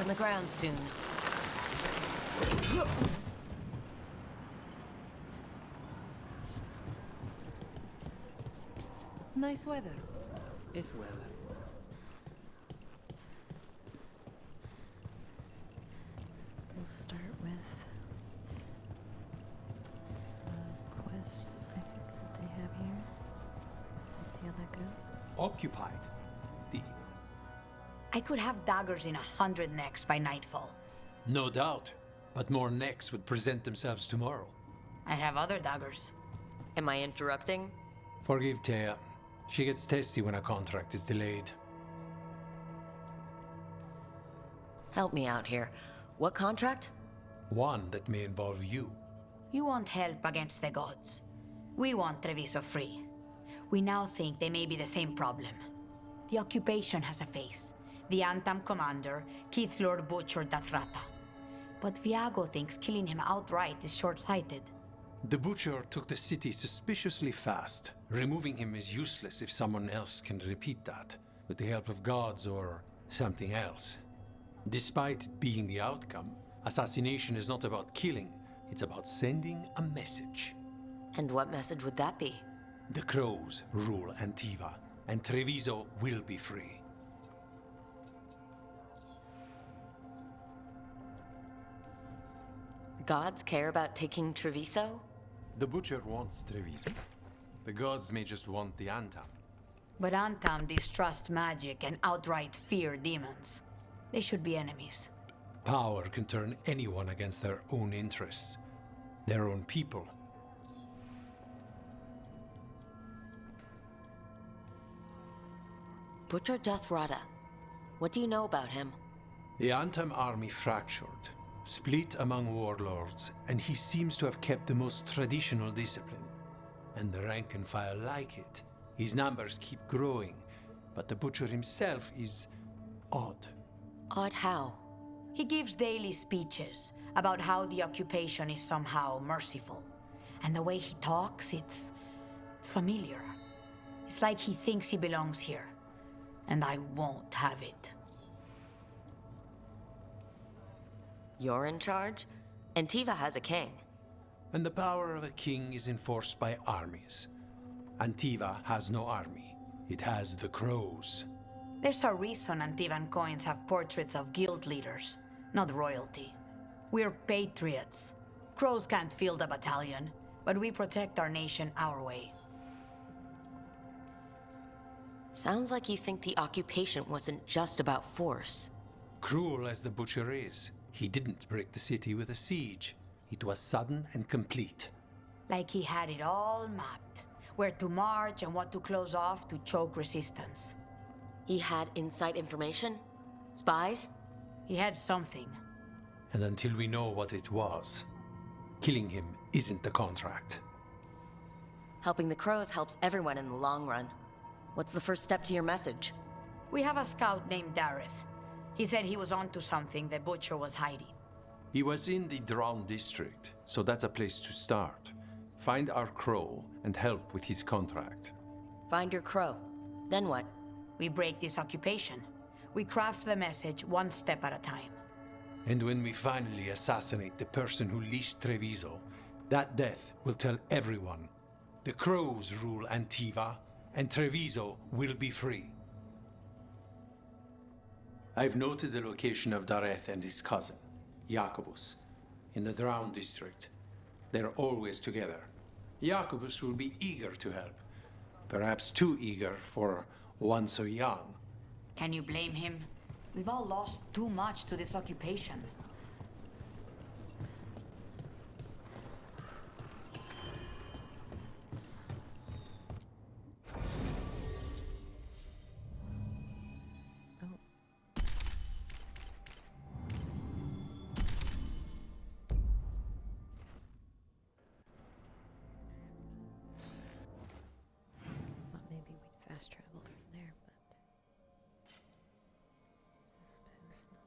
on the ground soon. Nice weather. It's weather. We'll start with quest, I think, that they have here. We'll see how that goes. Occupied. I could have daggers in 100 necks by nightfall. No doubt. But more necks would present themselves tomorrow. I have other daggers. Am I interrupting? Forgive Thea. She gets testy when a contract is delayed. Help me out here. What contract? One that may involve you. You want help against the gods. We want Treviso free. We now think they may be the same problem. The occupation has a face. The Antam commander, Keith Lord Butcher Dathrata. But Viago thinks killing him outright is short-sighted. The Butcher took the city suspiciously fast. Removing him is useless if someone else can repeat that, with the help of gods or something else. Despite it being the outcome, assassination is not about killing, it's about sending a message. And what message would that be? The Crows rule Antiva, and Treviso will be free. Gods care about taking Treviso? The Butcher wants Treviso. The gods may just want the Antam. But Antam distrust magic and outright fear demons. They should be enemies. Power can turn anyone against their own interests, their own people. Butcher Dathrata. What do you know about him? The Antam army fractured, split among warlords, and he seems to have kept the most traditional discipline. And the rank and file like it. His numbers keep growing, but the Butcher himself is odd. Odd how? He gives daily speeches about how the occupation is somehow merciful. And the way he talks, it's familiar. It's like he thinks he belongs here. And I won't have it. You're in charge? Antiva has a king. And the power of a king is enforced by armies. Antiva has no army. It has the Crows. There's a reason Antivan coins have portraits of guild leaders, not royalty. We're patriots. Crows can't field a battalion, but we protect our nation our way. Sounds like you think the occupation wasn't just about force. Cruel as the Butcher is, he didn't break the city with a siege. It was sudden and complete. Like he had it all mapped. Where to march and what to close off to choke resistance. He had inside information? Spies? He had something. And until we know what it was, killing him isn't the contract. Helping the Crows helps everyone in the long run. What's the first step to your message? We have a scout named Dareth. He said he was onto something the Butcher was hiding. He was in the Drown district, so that's a place to start. Find our Crow and help with his contract. Find your Crow. Then what? We break this occupation. We craft the message one step at a time. And when we finally assassinate the person who leashed Treviso, that death will tell everyone. The Crows rule Antiva, and Treviso will be free. I've noted the location of Dareth and his cousin, Jacobus, in the Drown district. They're always together. Jacobus will be eager to help. Perhaps too eager for one so young. Can you blame him? We've all lost too much to this occupation. Thought maybe we'd fast travel from there, but I suppose not.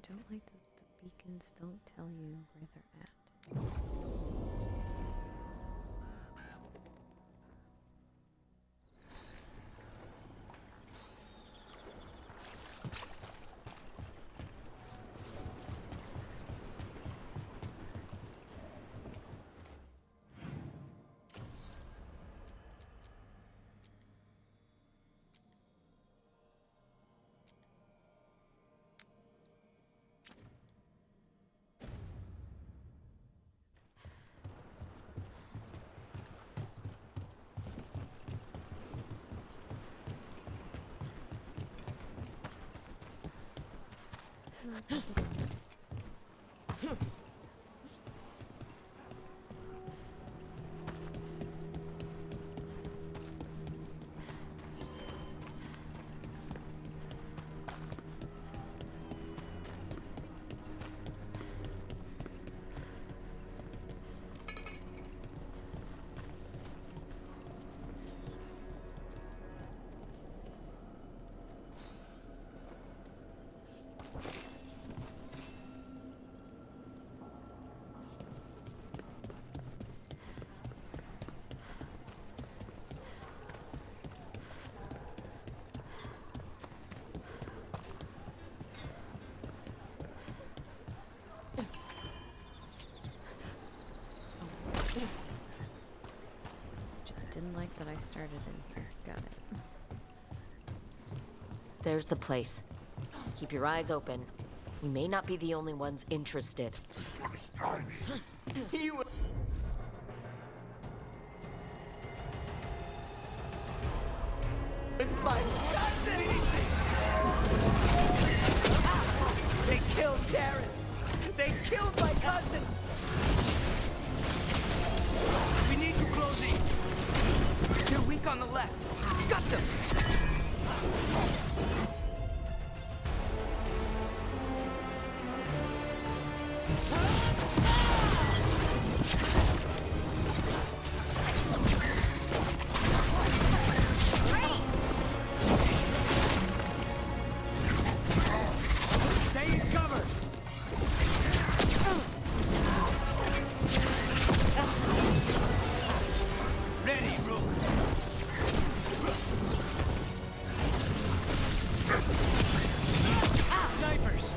don't like that the beacons don't tell you where they're at. Just didn't like that I started in here. Got it. There's the place. Keep your eyes open. We may not be the only ones interested. You... It's my cousin! They killed Darren! They killed my cousin! We need to close in. They're weak on the left. Got them! Stay in cover! Ready, Rook! Snipers!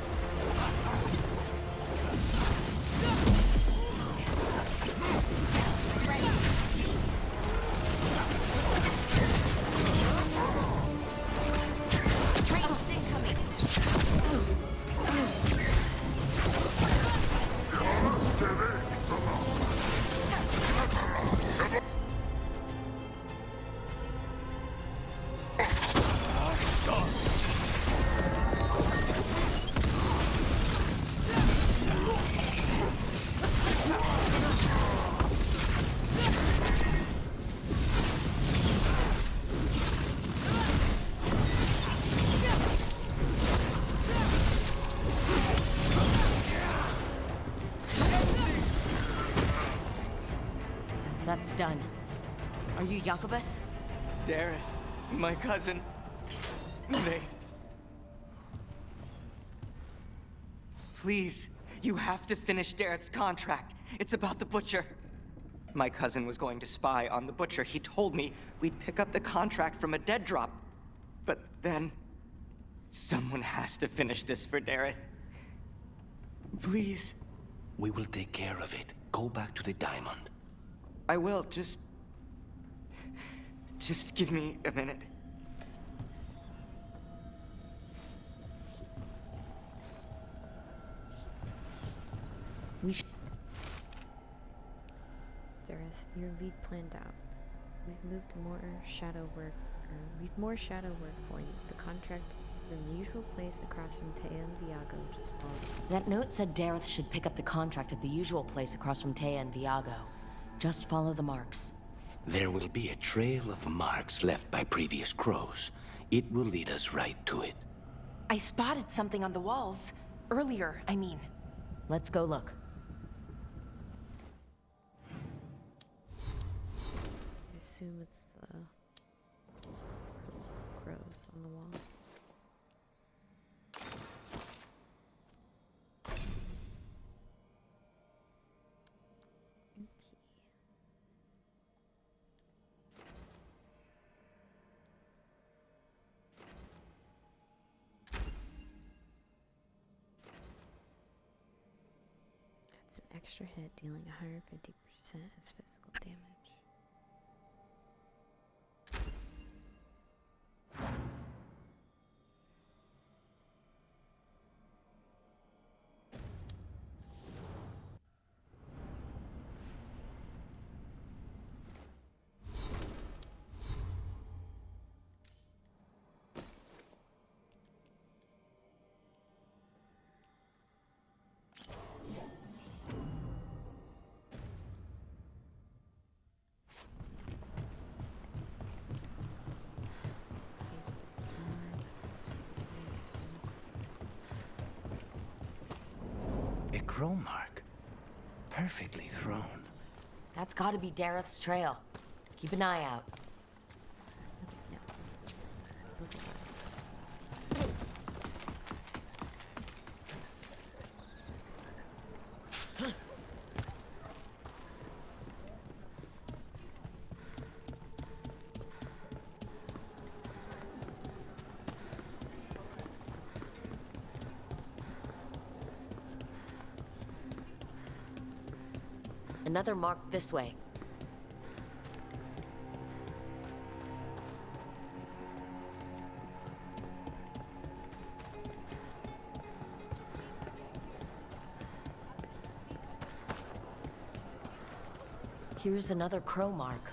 That's done. Are you Jacobus? Darren, my cousin. They... Please, you have to finish Darrett's contract. It's about the Butcher. My cousin was going to spy on the Butcher. He told me we'd pick up the contract from a dead drop. But then... someone has to finish this for Dareth. Please. We will take care of it. Go back to the diamond. I will, just give me a minute. Dareth, your lead planned out. We've more shadow work for you. The contract is in the usual place across from Taya and Viago. Just follow. That note said Dareth should pick up the contract at the usual place across from Taya and Viago. Just follow the marks. There will be a trail of marks left by previous crows. It will lead us right to it. I spotted something on the walls. Earlier, I mean. Let's go look. I assume it's the crows on the walls. extra hit, dealing 150% as physical damage. A crow mark. Perfectly thrown. That's gotta be Dareth's trail. Keep an eye out. No. Was it Another mark this way. Here's another crow mark.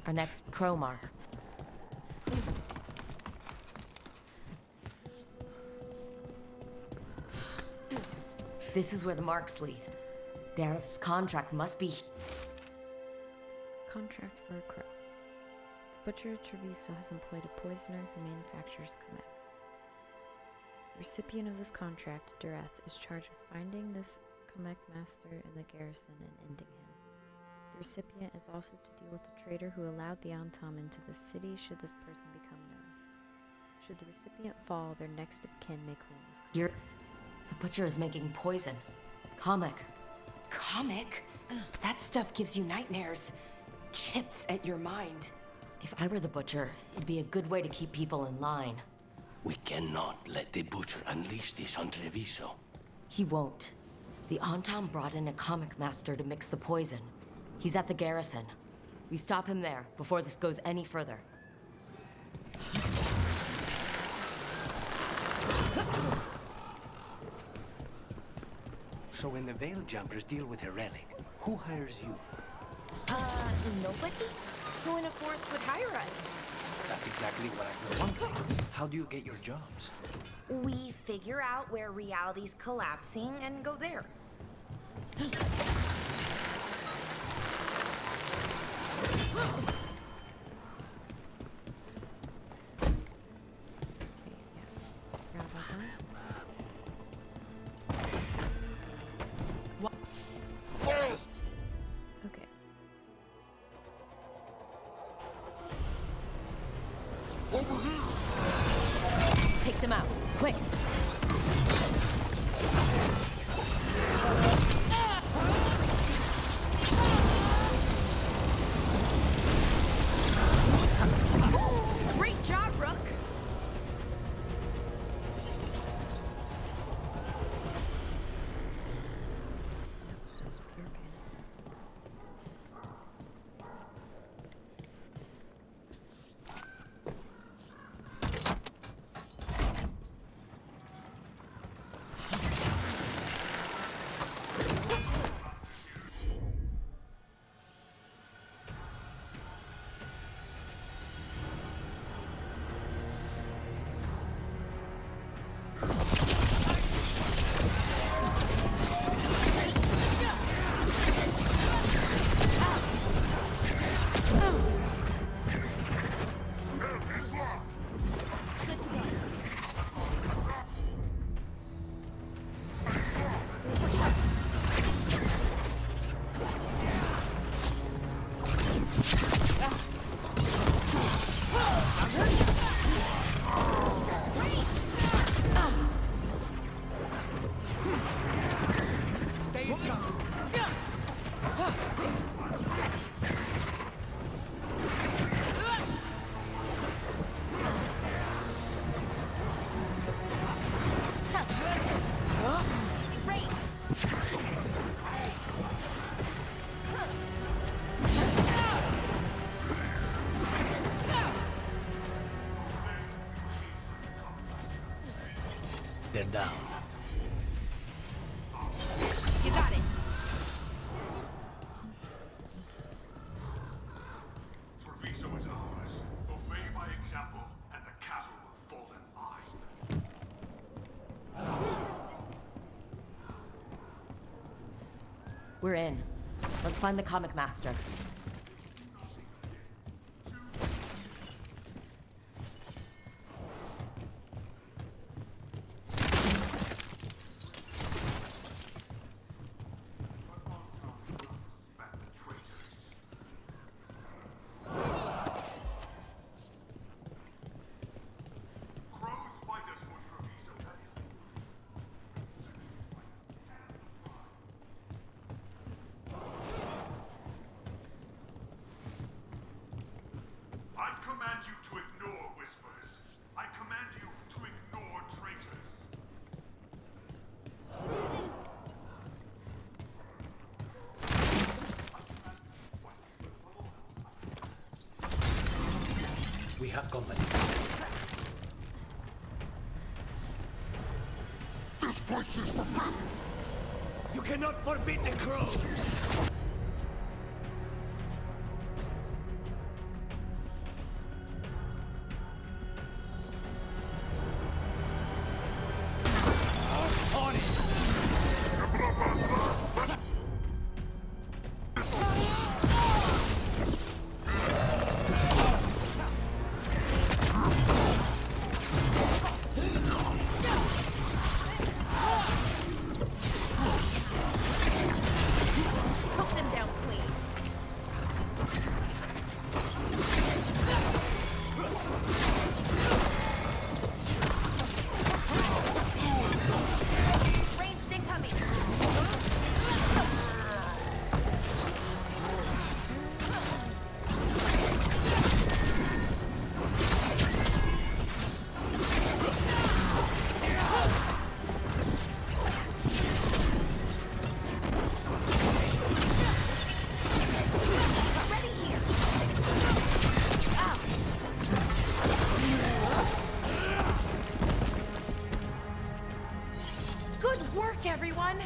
Our next crow mark. This is where the marks lead. Dareth's contract must be... contract for a crow? The butcher at Treviso has employed a poisoner who manufactures Kamek. The recipient of this contract, Dareth, is charged with finding this Kamek master in the garrison and ending him. The recipient is also to deal with the traitor who allowed the Antam into the city should this person become known. Should the recipient fall, their next of kin may claim this contract. The butcher is making poison. Kamek. Comic? That stuff gives you nightmares. Chips at your mind. If I were the butcher, it'd be a good way to keep people in line. We cannot let the butcher unleash this on Treviso. He won't. The Antam brought in a comic master to mix the poison. He's at the garrison. We stop him there before this goes any further. So when the Veil Jumpers deal with a relic, who hires you? Nobody? Who in a forest would hire us? That's exactly what I was wondering. How do you get your jobs? We figure out where reality's collapsing and go there. Forgot about that. Okay. Take them out, quick! You got it. Treviso is ours. Obey my example, and the cattle will fall in line. We're in. Let's find the comic master. Crows fight us for Treviso. I command you to ignore whispers. I command you to ignore traitors. We have company. This place is forbidden! You cannot forbid the crows! On it! Choke them down clean. Ranged incoming. Ready here. Good work, everyone.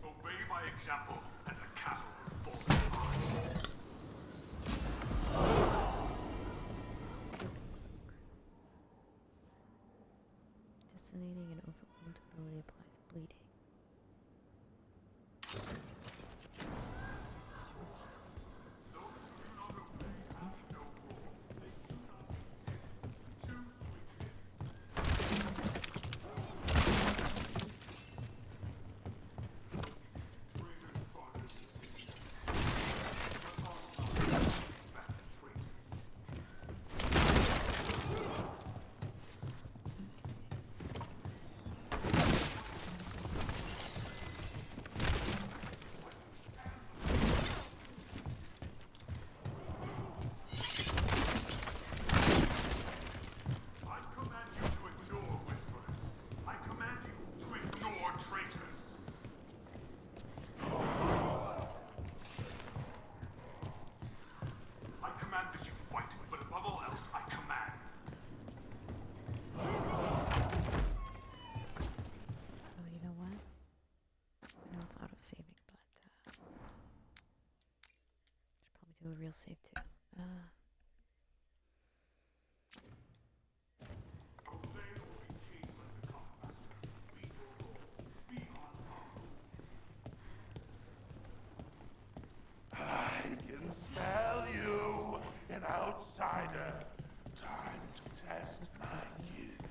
Obey my example, and the cattle will fall in line. Detonating and overwhelmed ability applies bleeding. Fancy. I command you to ignore whispers. I command you to ignore traitors. I command that you fight, but above all else, I command. Oh, you know what? I know it's auto-saving, but should probably do a real save too. I can smell you, an outsider. Time to test my gift.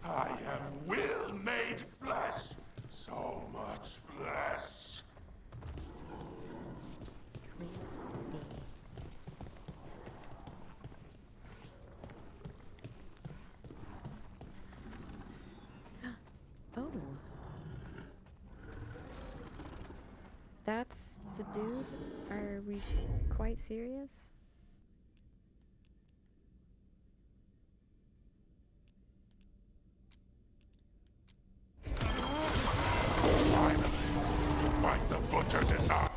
I am will made flesh. So much flesh. Please be. dude? Are we quite serious? Finally, you fight the butcher did not.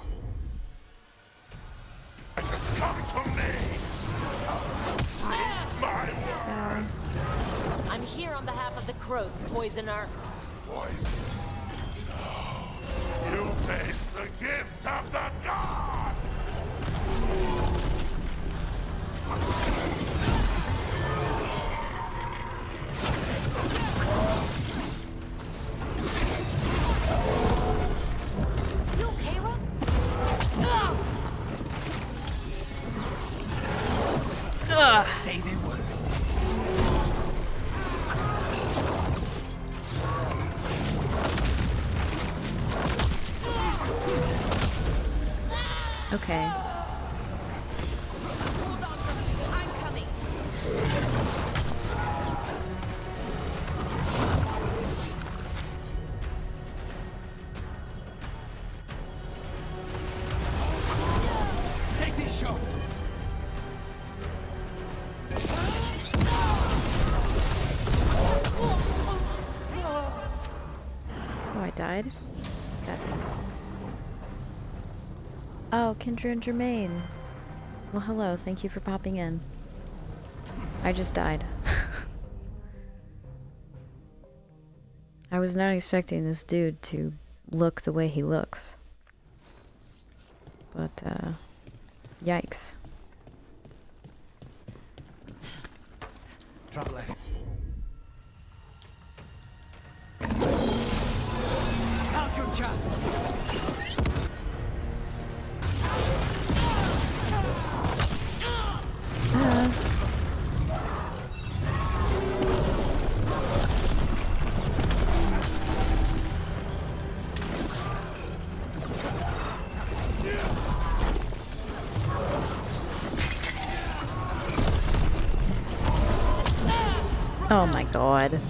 Just come to me. My word. I'm here on behalf of the crows, poisoner. Poison. No. You face the gift of the gods. You okay, Rook? Say the word. Okay. Hold on, I'm coming. Take this shot. Oh, I died? God damn it. Oh, Kendra and Jermaine. Well, hello. Thank you for popping in. I just died. I was not expecting this dude to look the way he looks. But, yikes. Trouble ahead. Count your chance. Oh my god.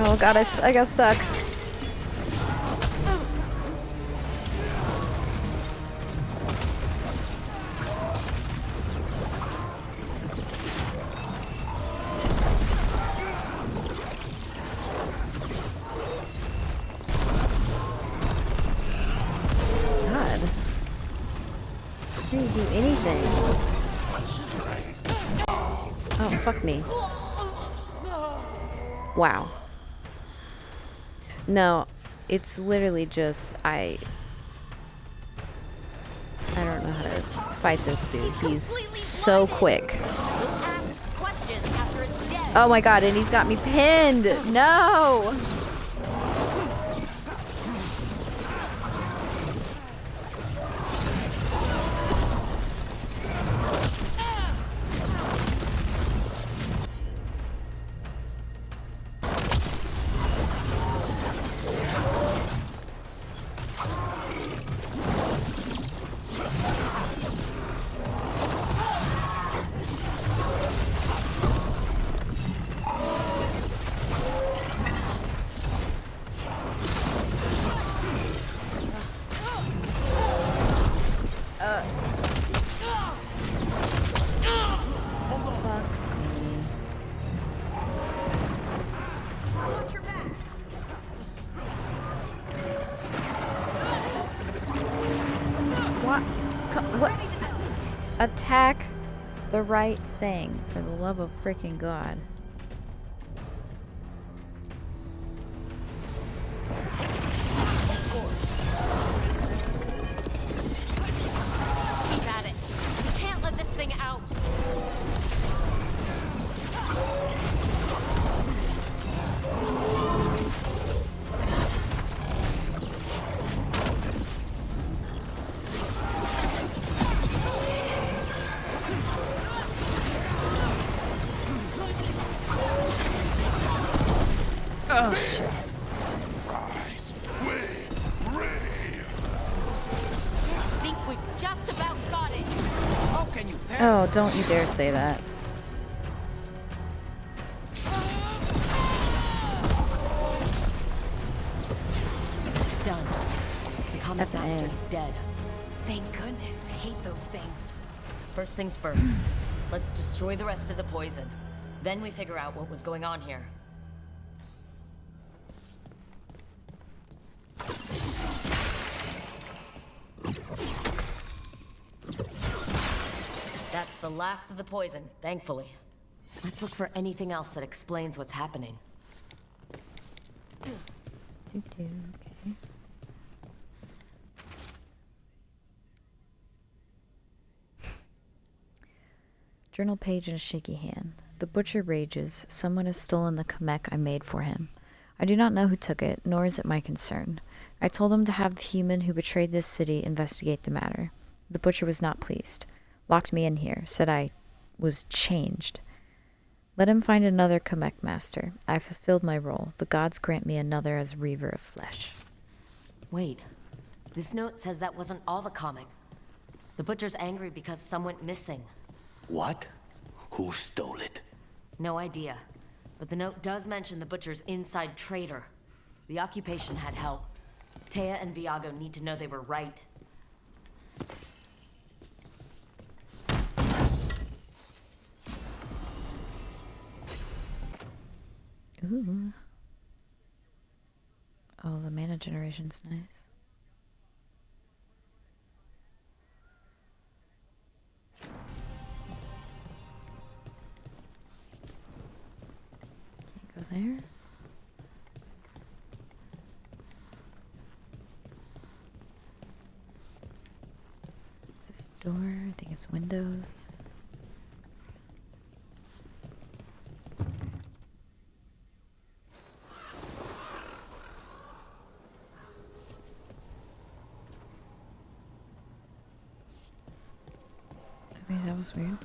Oh god, I got stuck. God. I didn't do anything. Oh, fuck me. Wow. No, it's literally just, I don't know how to fight this dude. He's so quick. Ask questions after it's dead. Oh my god, and he's got me pinned! No! attack the right thing, for the love of freaking God. Keep at it. We can't let this thing out. Oh, shit. I think we've just about got it. How can you tell? Oh, don't you dare say that. It's done. The comic F.A. master's dead. Thank goodness. Hate those things. First things first. Let's destroy the rest of the poison. Then we figure out what was going on here. That's the last of the poison, thankfully. Let's look for anything else that explains what's happening. Okay. Journal page in a shaky hand. The butcher rages. Someone has stolen the kamek I made for him. I do not know who took it, nor is it my concern. I told him to have the human who betrayed this city investigate the matter. The butcher was not pleased. Locked me in here. Said I was changed. Let him find another kamek master. I fulfilled my role. The gods grant me another as reaver of flesh. Wait. This note says that wasn't all the comic. The butcher's angry because some went missing. What? Who stole it? No idea. But the note does mention the butcher's inside traitor. The occupation had help. Taya and Viago need to know they were right. Ooh. Oh, the mana generation's nice. Can't go there. Is this door? I think it's windows. Okay, that was weird.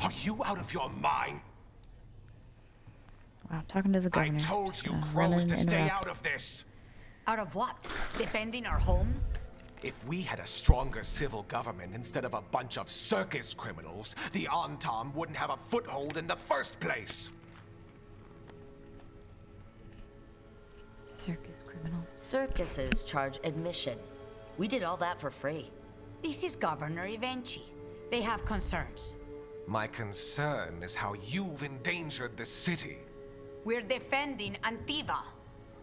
Are you out of your mind? Wow, talking to the I governor. told Just you gonna run crows in to and stay interrupt. out of this. Out of what? Defending our home? If we had a stronger civil government instead of a bunch of circus criminals, the Antam wouldn't have a foothold in the first place. Circus criminals. Circuses charge admission. We did all that for free. This is Governor Evenchi. They have concerns. My concern is how you've endangered the city. We're defending Antiva.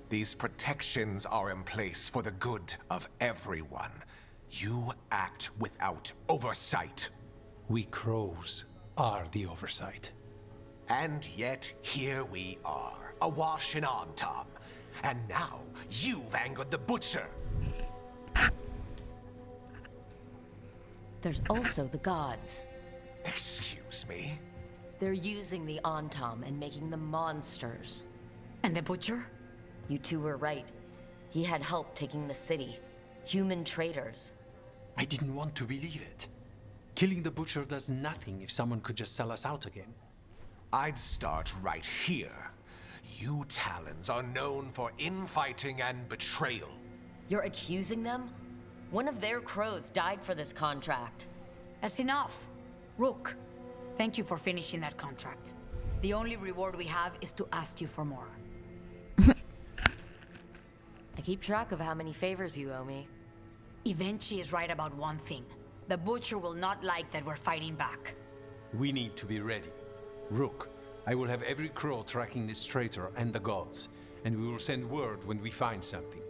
These protections are in place for the good of everyone. You act without oversight. We crows are the oversight. And yet, here we are, awash in Antam. And now, you've angered the butcher. There's also the gods. Excuse me? They're using the Antam and making them monsters. And the butcher? You two were right. He had help taking the city. Human traitors. I didn't want to believe it. Killing the butcher does nothing if someone could just sell us out again. I'd start right here. You Talons are known for infighting and betrayal. You're accusing them? One of their crows died for this contract. That's enough. Rook, thank you for finishing that contract. The only reward we have is to ask you for more. I keep track of how many favors you owe me. Evenchi is right about one thing. The butcher will not like that we're fighting back. We need to be ready. Rook, I will have every crow tracking this traitor and the gods. and we will send word when we find something.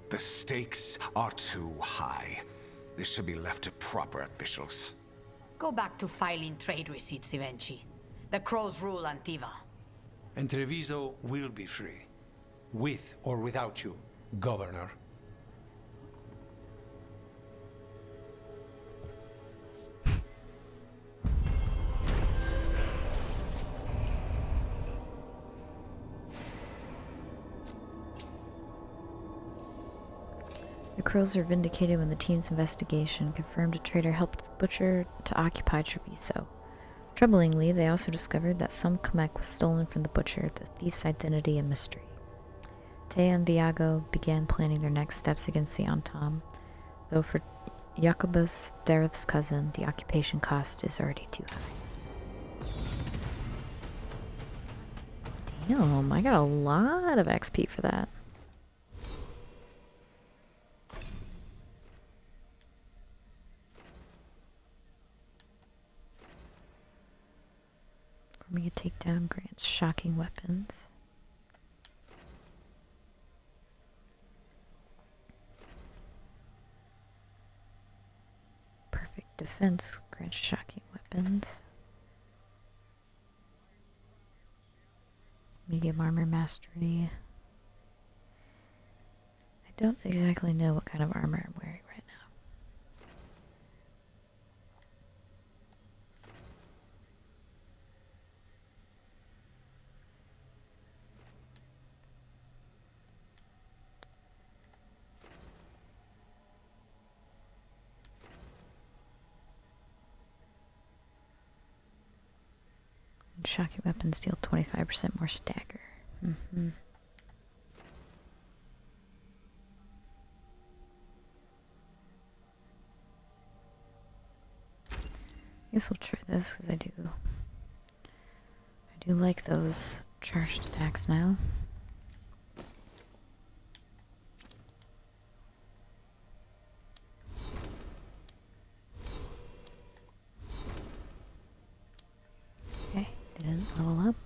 The stakes are too high. This should be left to proper officials. Go back to filing trade receipts, Evenchi. The Crows rule Antiva. And Treviso will be free. With or without you, Governor. The Crows were vindicated when the team's investigation confirmed a traitor helped the Butcher to occupy Treviso. Troublingly, they also discovered that some Kamek was stolen from the Butcher, the thief's identity a mystery. Tea and Viago began planning their next steps against the Antam, though for Jacobus, Dareth's cousin, the occupation cost is already too high. Damn, I got a lot of XP for that. For me to take down grants shocking weapons. Perfect defense grants shocking weapons. Medium armor mastery. I don't exactly know what kind of armor I'm wearing right now. And shocking weapons deal 25% more stagger. I guess we'll try this because I do like those charged attacks now. Okay, didn't level up.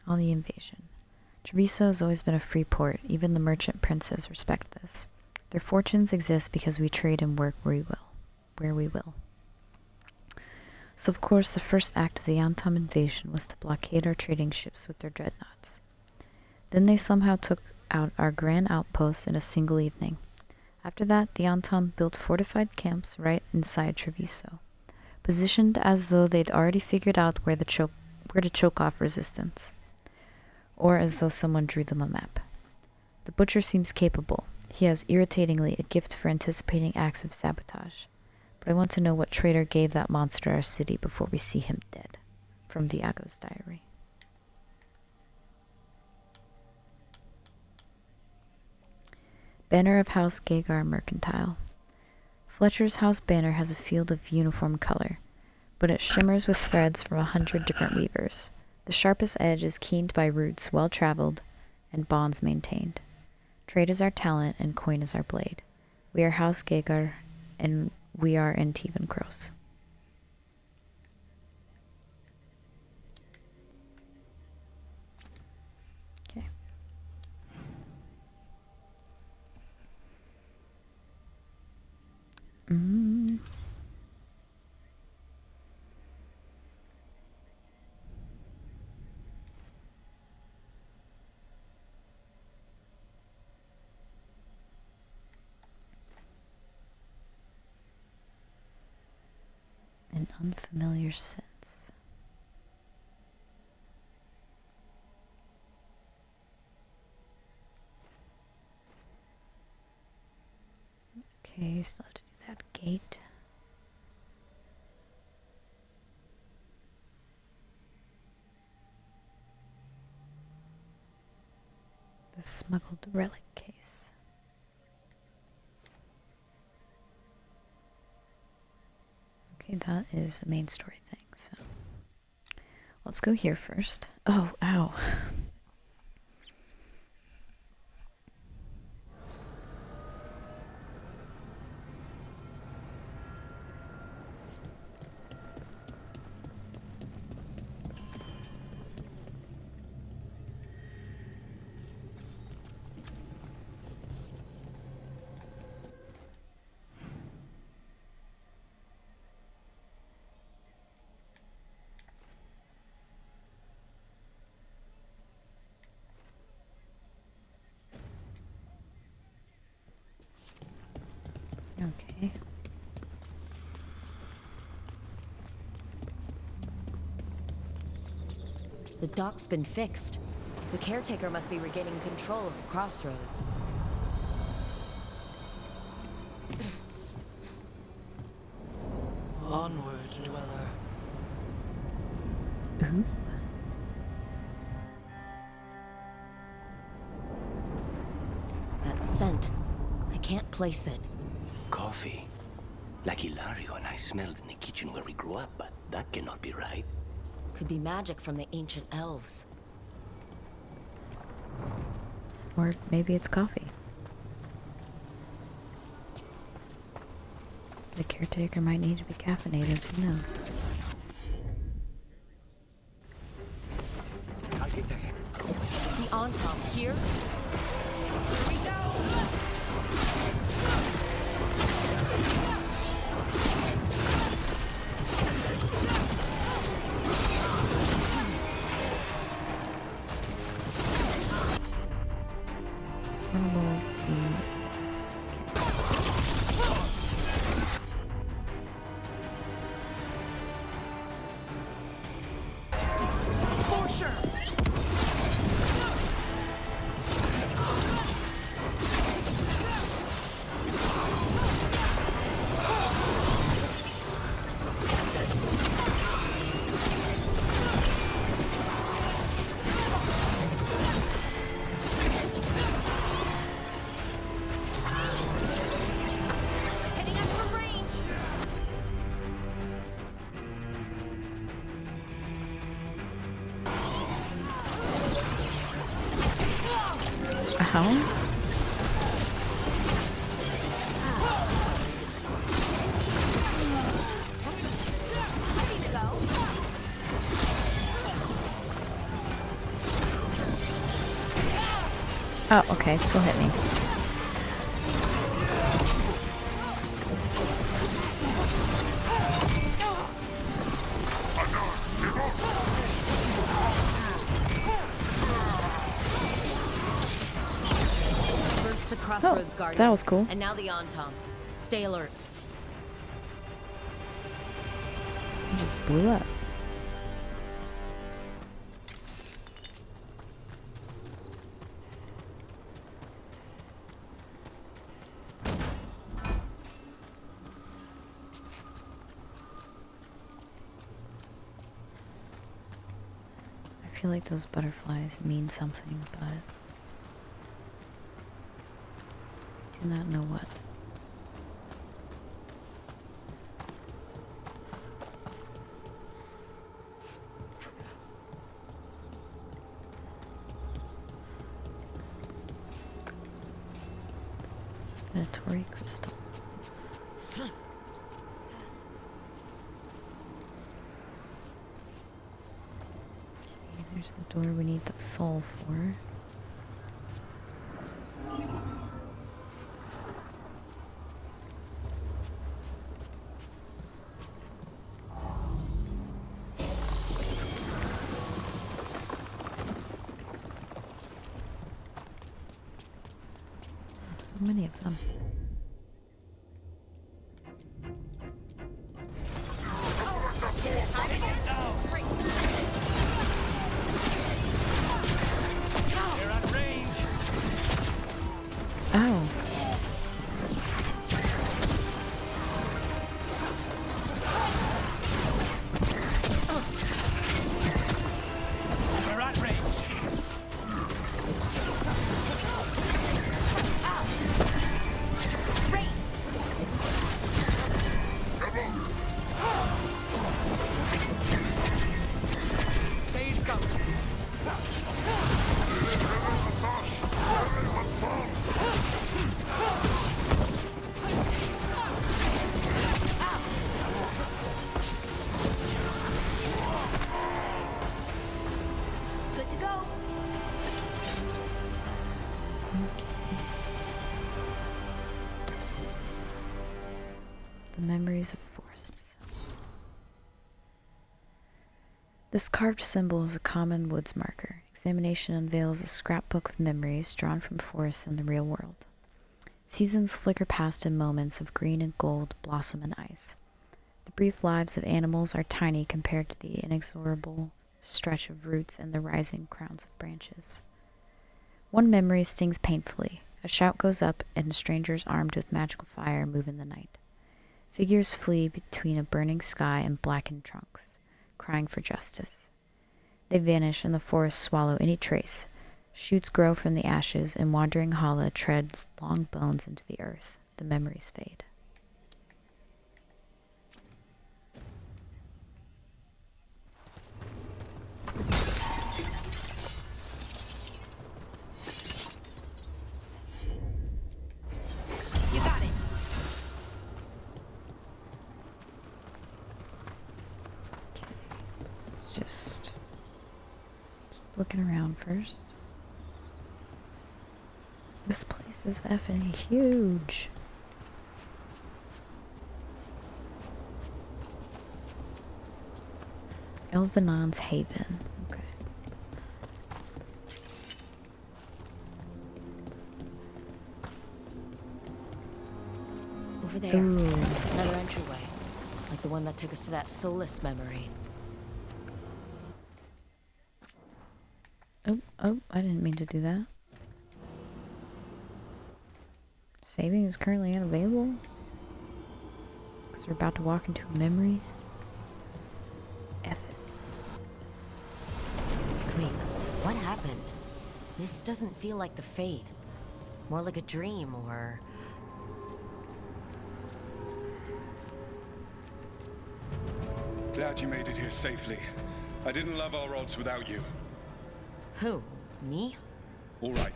On the invasion. Treviso has always been a free port. Even the merchant princes respect this. Their fortunes exist because we trade and work where we will. So of course the first act of the Antam invasion was to blockade our trading ships with their dreadnoughts. Then they somehow took out our grand outposts in a single evening. After that, the Antam built fortified camps right inside Treviso, positioned as though they'd already figured out where to choke off resistance, or as though someone drew them a map. The Butcher seems capable. He has irritatingly a gift for anticipating acts of sabotage. But I want to know what traitor gave that monster our city before we see him dead. From Viago's diary. Banner of House Gagar Mercantile. Fletcher's house banner has a field of uniform color, but it shimmers with threads from 100 different weavers. The sharpest edge is keened by roots well traveled and bonds maintained. Trade is our talent and coin is our blade. We are House Gagar and we are Antivan Crows. Okay. An unfamiliar sense. Okay, still have to do that gate. The smuggled relic case. Okay, that is a main story thing, so let's go here first. Oh, ow. The dock's been fixed. The caretaker must be regaining control of the crossroads. Onward, dweller. That scent. I can't place it. Coffee. Like Hilario and I smelled in the kitchen where we grew up, but that cannot be right. Could be magic from the ancient elves. Or maybe it's coffee. The caretaker might need to be caffeinated, who knows? The on top here? Here we go! Vulnerable to this. Heading out of range! Ow. Ready to go. Oh, okay, still hit me. First the crossroads guardian. That was cool. And now the on-tom. Stay alert. It just blew up. I feel like those butterflies mean something, but I do not know what. Predatory crystal. Okay, there's the door we need the soul for. So many of them. Ow. Good to go. The memories of forests. This carved symbol is a common woods marker. Examination unveils a scrapbook of memories drawn from forests in the real world. Seasons flicker past in moments of green and gold, blossom and ice. The brief lives of animals are tiny compared to the inexorable stretch of roots and the rising crowns of branches. One memory stings painfully. A shout goes up, and strangers armed with magical fire move in the night. Figures flee between a burning sky and blackened trunks, crying for justice. They vanish, and the forests swallow any trace. Shoots grow from the ashes, and wandering Hala tread long bones into the earth. The memories fade. You got it. Let's just keep looking around first. This place is effing huge. Elvanon's Haven. Okay. Over there. Ooh. Another entryway. Like the one that took us to that soulless memory. Oh, I didn't mean to do that. Saving is currently unavailable. Because we're about to walk into a memory. F it. Wait, what happened? This doesn't feel like the Fade. More like a dream, or... Glad you made it here safely. I didn't love our odds without you. Who? Me? All right.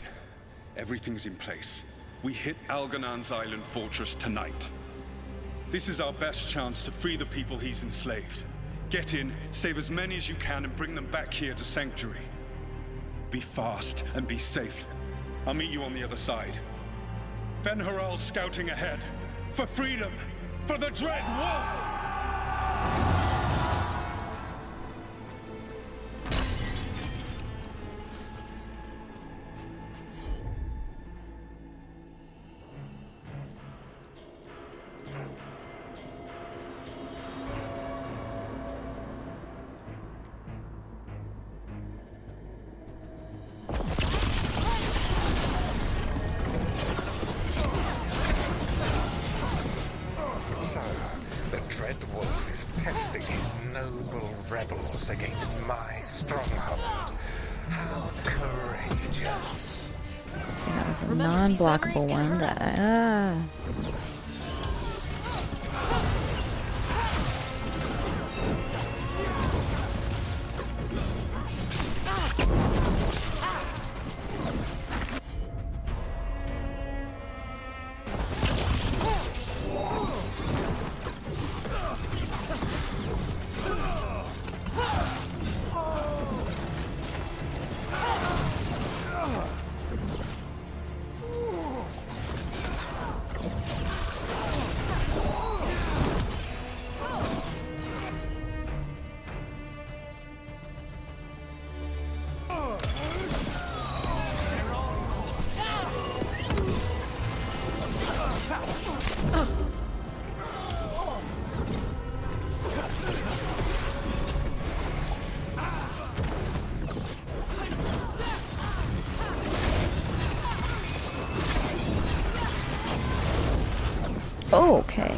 Everything's in place. We hit Alganan's island fortress tonight. This is our best chance to free the people he's enslaved. Get in, save as many as you can, and bring them back here to Sanctuary. Be fast and be safe. I'll meet you on the other side. Fen-Haral's scouting ahead. For freedom! For the Dread Wolf! So, the Dread Wolf is testing his noble rebels against my stronghold. How courageous. That was a non-blockable one. That, oh, okay.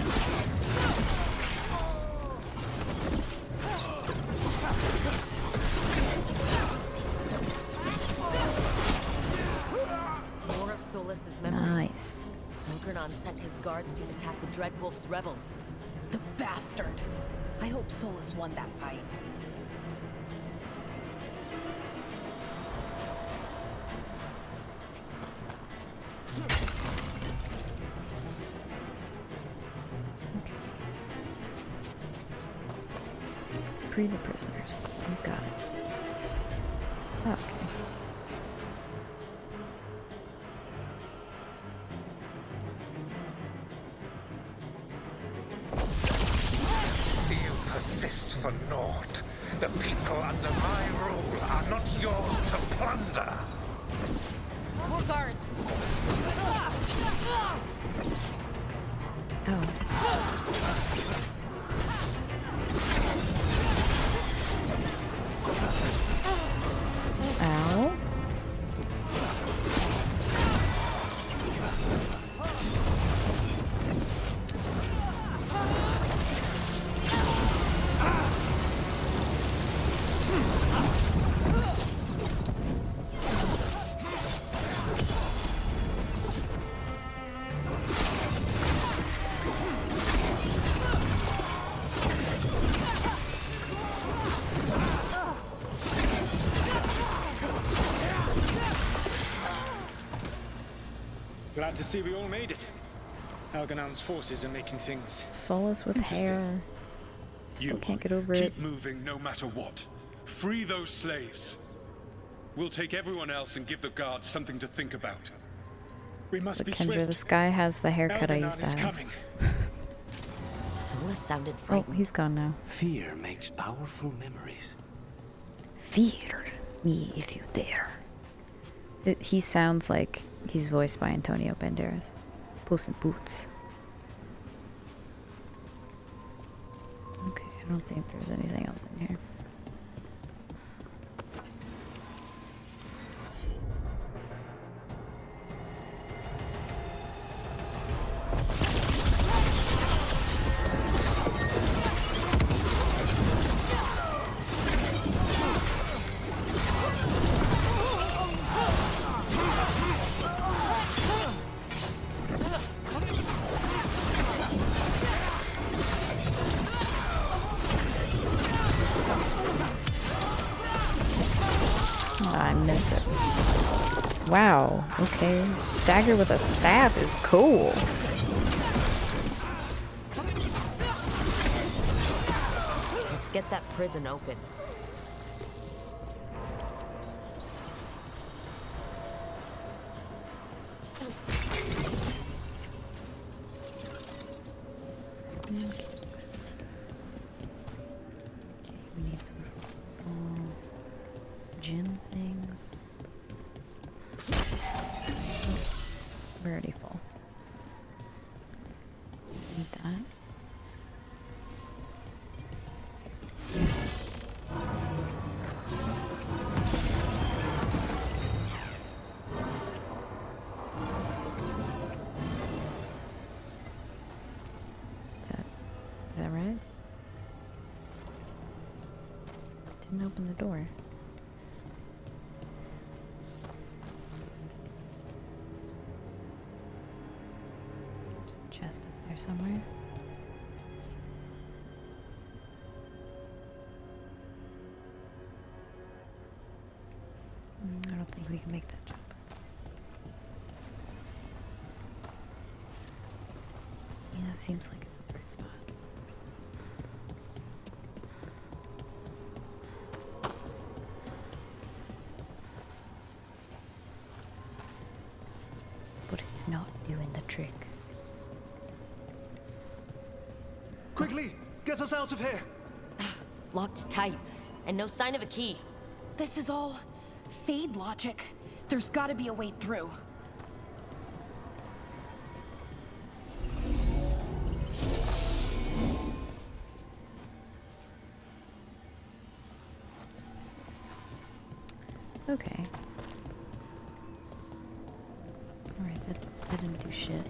More of Solus's memories. Nice. Algernon sent his guards to attack the Dread Wolf's rebels. The bastard. I hope Solus won that fight. Free the prisoners. You got it. Okay. You persist for naught. The people under my rule are not yours to plunder. More guards! Oh. Glad to see we all made it. Alganon's forces are making things Solace with hair. Still can't get over it. Keep moving no matter what. Free those slaves. We'll take everyone else and give the guards something to think about. We must But be Kendra, swift. this guy has the haircut I Algernon used to is have. coming. Solus sounded Oh, frightened. he's gone now. Fear makes powerful memories. Fear me if you dare. He sounds like he's voiced by Antonio Banderas. Puss in Boots. Okay, I don't think there's anything else in here. I missed it. Wow, okay. Stagger with a staff is cool. Let's get that prison open. Okay, we need those gym things. We're already full. Need that. Is that right? Didn't open the door. There's a chest up there somewhere. I don't think we can make that jump. Yeah, that seems like it's the right spot. But it's not doing the trick. Quickly, get us out of here. Locked tight, and no sign of a key. This is all Fade logic. There's gotta be a way through. Okay. Alright, that didn't do shit.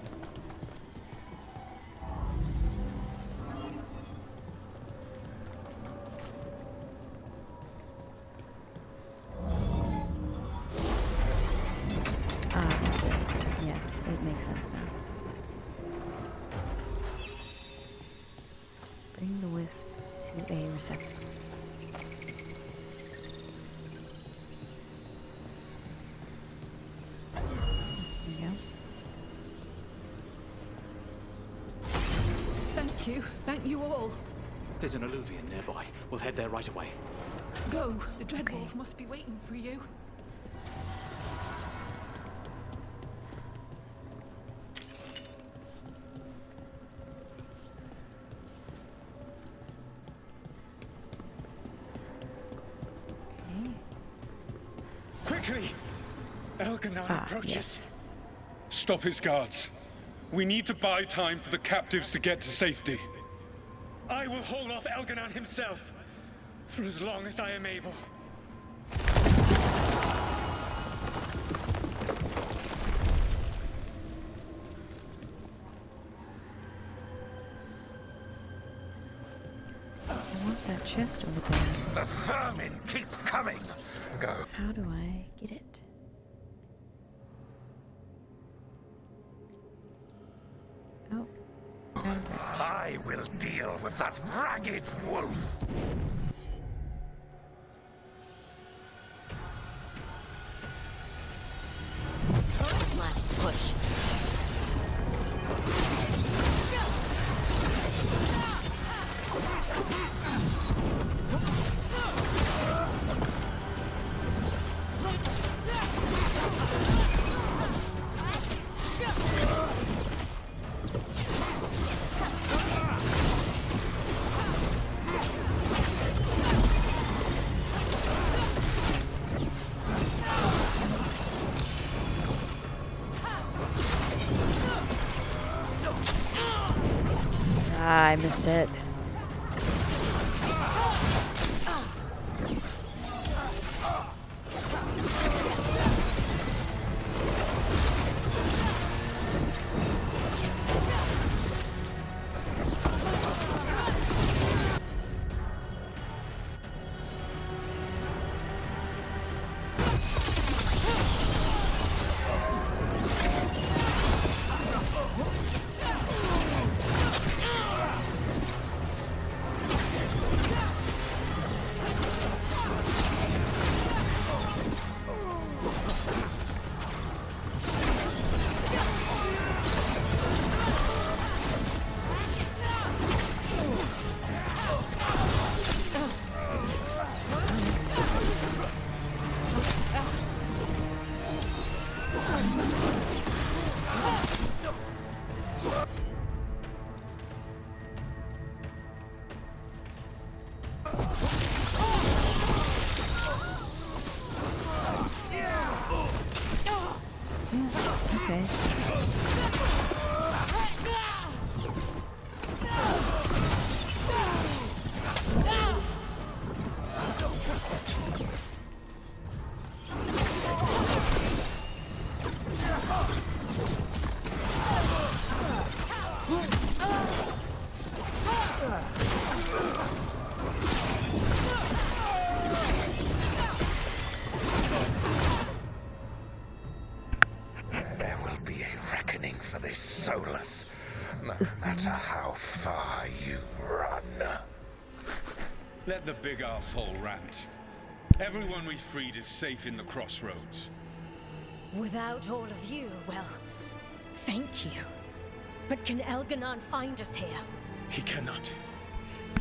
Yes, it makes sense now. Bring the wisp to a receptacle. There you go. Thank you. Thank you all. There's an alluvion nearby. We'll head there right away. Go. The Dreadwolf must be waiting for you. Quickly! Algernon approaches. Yes. Stop his guards. We need to buy time for the captives to get to safety. I will hold off Algernon himself for as long as I am able. I want that chest over there. The vermin keep coming. Go. How do I get it? Oh. I will deal with that ragged wolf. Last push. I missed it. Okay. There will be a reckoning for this Solus, no matter how far you run. Let the big asshole rant. Everyone we freed is safe in the crossroads. Without all of you, well, thank you. But can Elganon find us here? He cannot.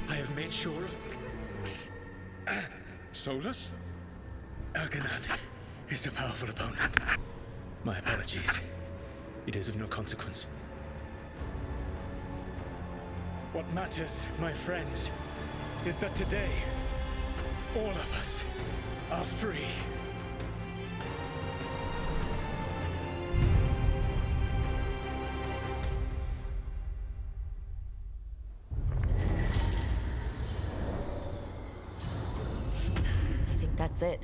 I have made sure of... Solus? Elganon is a powerful opponent. My apologies. It is of no consequence. What matters, my friends, is that today, all of us are free. I think that's it.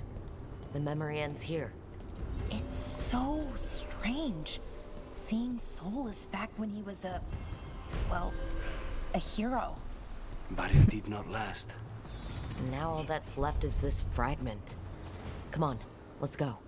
The memory ends here. It's so strange seeing Solus back when he was well, a hero. But it did not last. Now all that's left is this fragment. Come on, let's go.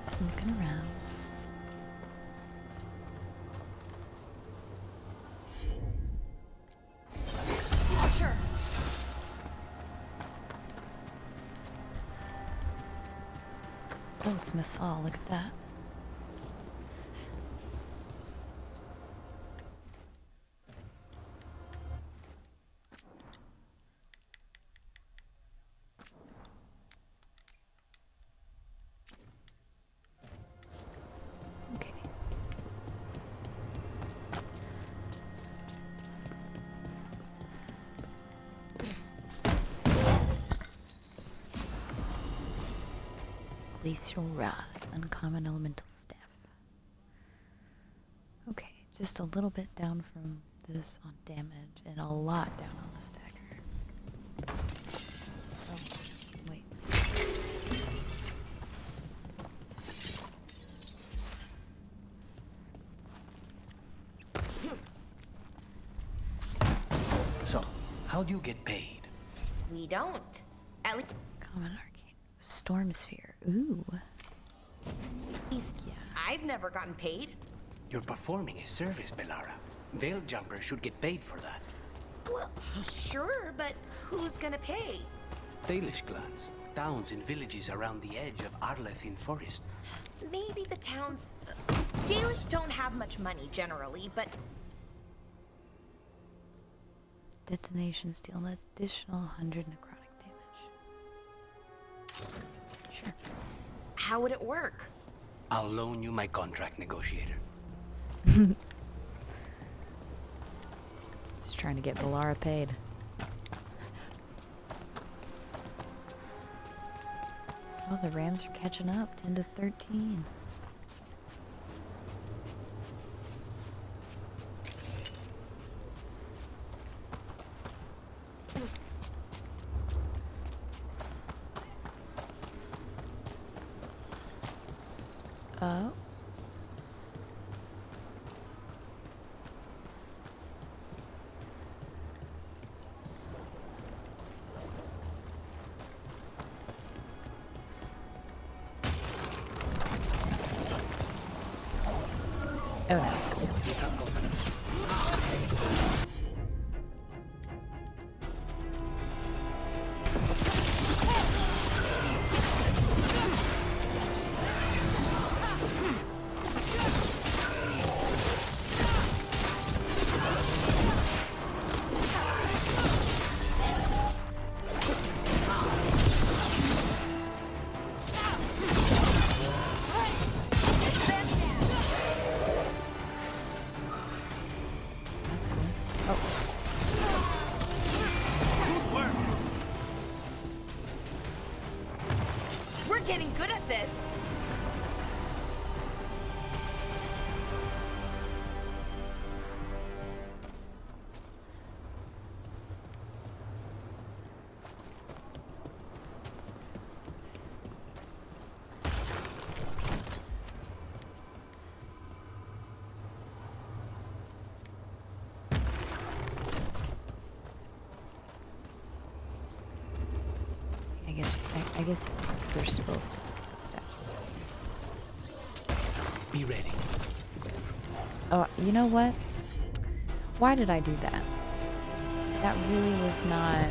Just looking around. Goldsmith, oh, look at that. Okay. Glacial Rod, uncommon elemental staff. Okay, just a little bit down from this on damage, and a lot down on the stagger. Oh, wait. So, how do you get paid? We don't. At least Common arcane. Storm sphere. Ooh. Yeah. I've never gotten paid. You're performing a service, Belara. Veil jumpers should get paid for that. Well, sure, but who's gonna pay? Dalish clans, towns and villages around the edge of Arlethin Forest. Maybe the towns... Dalish don't have much money, generally, but Detonations deal an additional 100 necrotic damage. Sure. How would it work? I'll loan you my contract negotiator. Just trying to get Valara paid. Oh, the Rams are catching up, 10 to 13. Oh. Oh no. That's cool. Oh. We're getting good at this. I guess we're supposed to put statues there. Be ready. Oh, you know what? Why did I do that? That really was not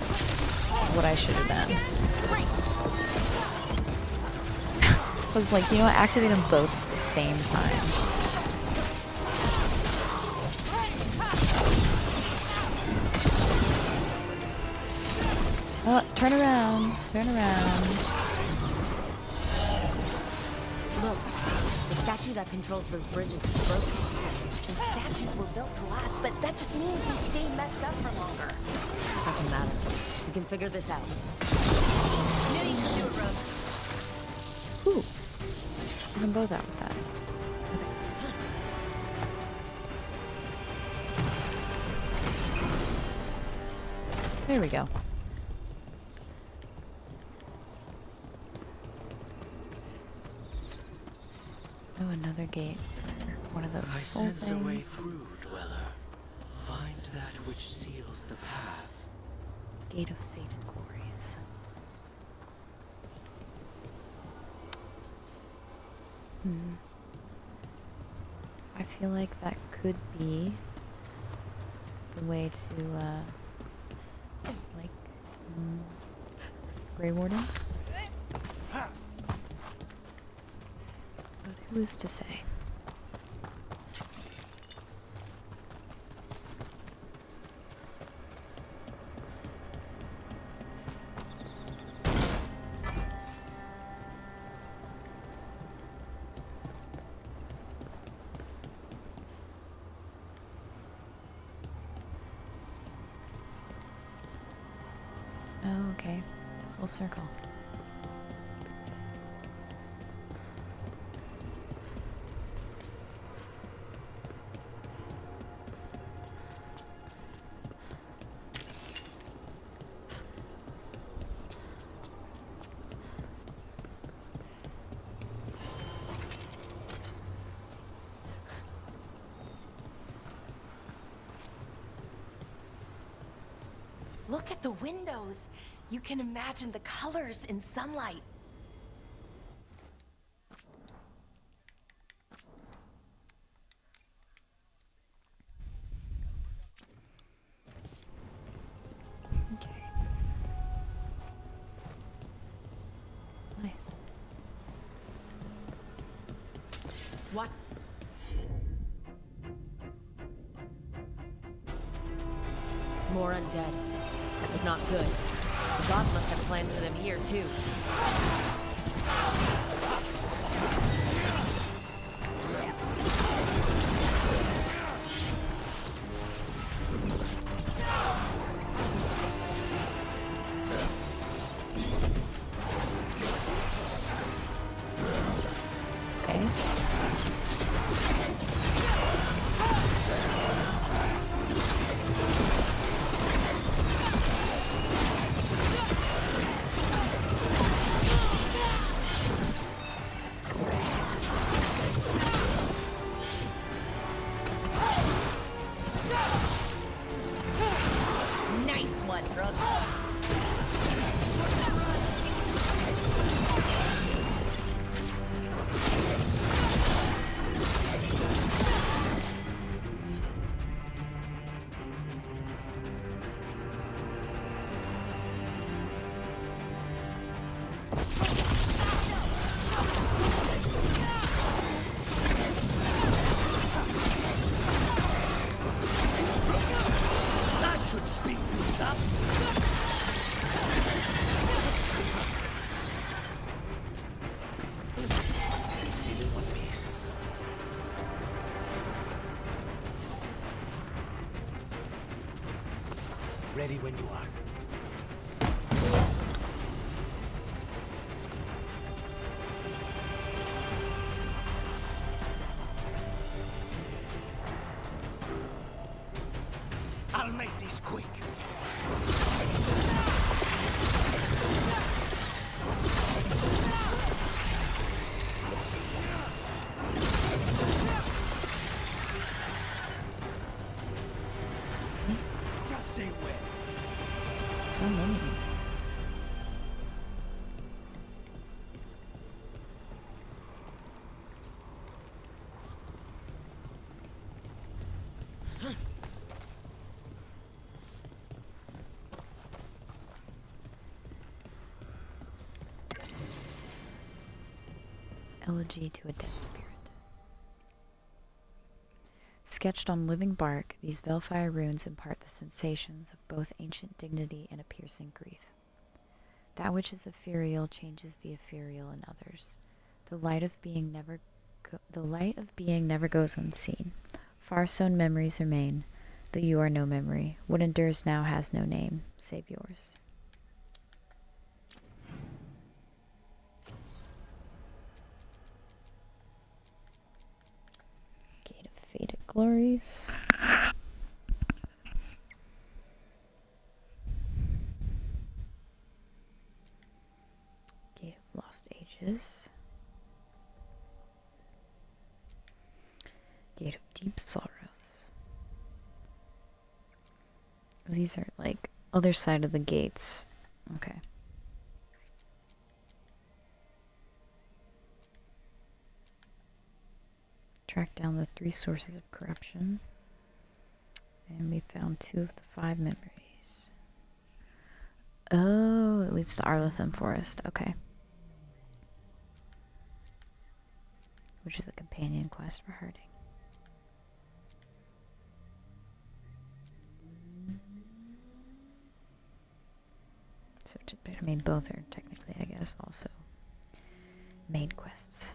what I should have done. I was like, you know what? Activate them both at the same time. Oh, turn around. Turn around. Look, the statue that controls those bridges is broken. And statues were built to last, but that just means they stay messed up for longer. Doesn't matter. We can figure this out. Knew you could do it, Rose. Ooh. We can both out with that. Okay. There we go. Oh, another gate. One of those soul things. through, dweller. Find that which seals the path. Gate of Fate and Glories. I feel like that could be the way to, like, Grey Wardens. But who's to say? Oh, okay. Full circle. Look at the windows. You can imagine the colors in sunlight. Okay. Nice. What? More undead. It's not good. The gods must have plans for them here, too. Ready when you are. I'll make this quick. Just say when. So many. Elegy to a dead spirit. Sketched on living bark, these Velfire runes impart the sensations of both ancient dignity and a piercing grief. That which is ethereal changes the ethereal in others. The light of being never goes unseen. Far-sown memories remain, though you are no memory. What endures now has no name, save yours. Gate of Faded Glories. Gate of Lost Ages. Gate of Deep Sorrows. These are like other side of the gates. Okay. Track down the 3 sources of corruption. And we found 2 of the 5 memories. Oh, it leads to Arletham Forest. Okay. Which is a companion quest for Harding. So, I mean, both are technically, I guess, also main quests.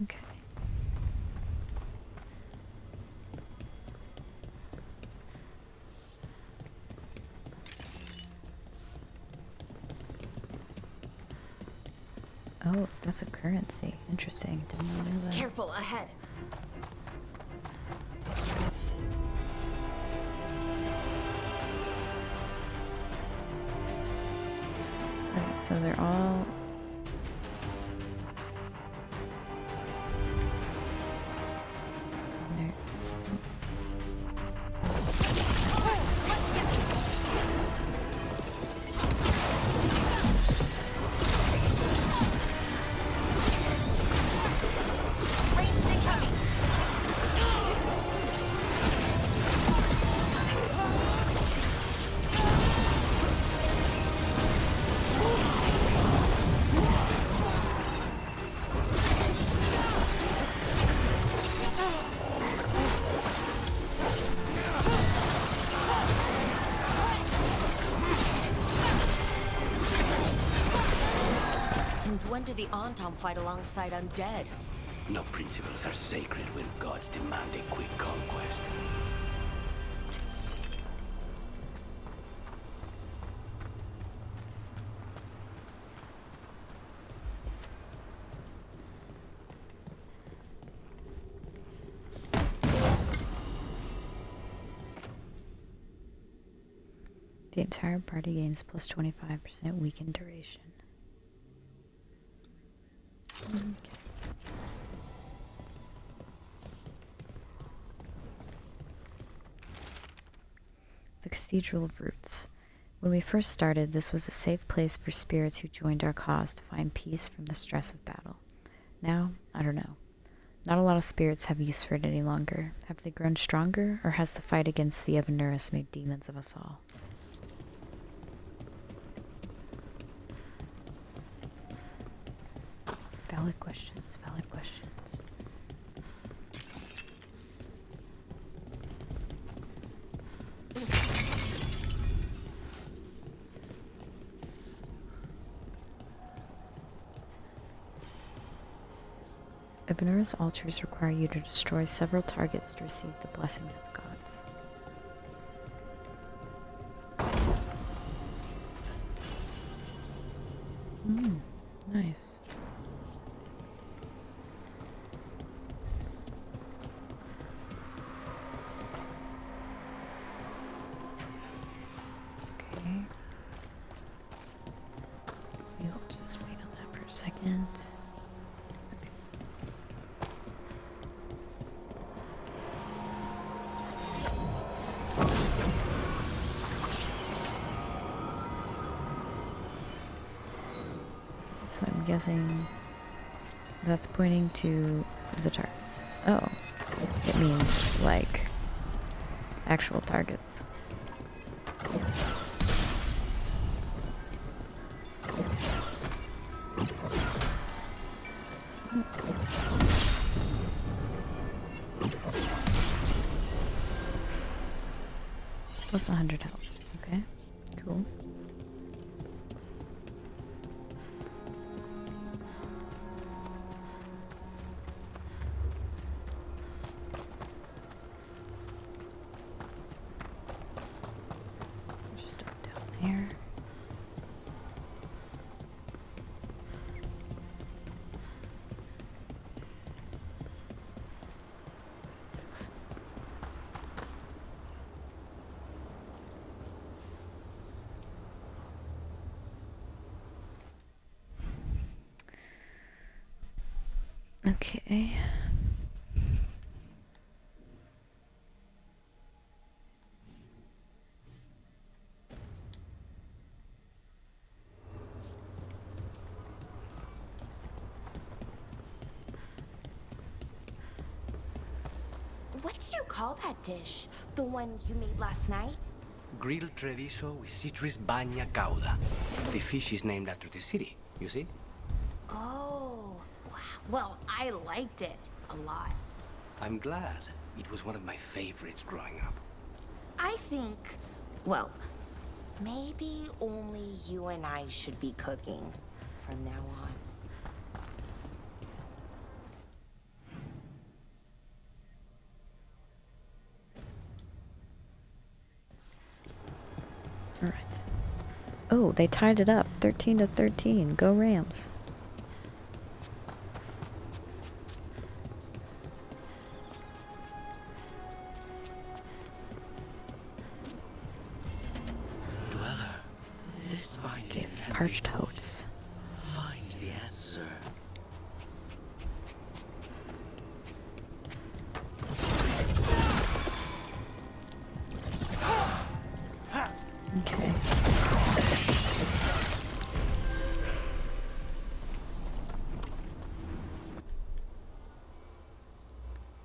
Okay. Oh, that's a currency. Interesting. Didn't know that. Careful, ahead. Okay, so they're all... when did the Antam fight alongside undead? No principles are sacred when gods demand a quick conquest. The entire party gains plus 25% weakened duration. Okay. The Cathedral of Roots. When we first started, this was a safe place for spirits who joined our cause to find peace from the stress of battle. Now, I don't know. Not a lot of spirits have use for it any longer. Have they grown stronger, or has the fight against the Evanuris made demons of us all? Valid questions, valid questions. Evanuris altars require you to destroy several targets to receive the blessings of gods. Nice. Okay. We'll just wait on that for a second. So I'm guessing that's pointing to the targets. Oh, it means like actual targets. Plus 100 health. Okay, cool. Here. Okay. What did you call that dish? The one you made last night? Grilled treviso with citrus bagna cauda. The fish is named after the city, you see? Oh, wow. Well, I liked it a lot. I'm glad. It was one of my favorites growing up. I think, well, maybe only you and I should be cooking from now on. All right. Oh, they tied it up. 13-13. Go Rams. Dweller, this binding can Parched be fought. oats. Find the answer. Okay.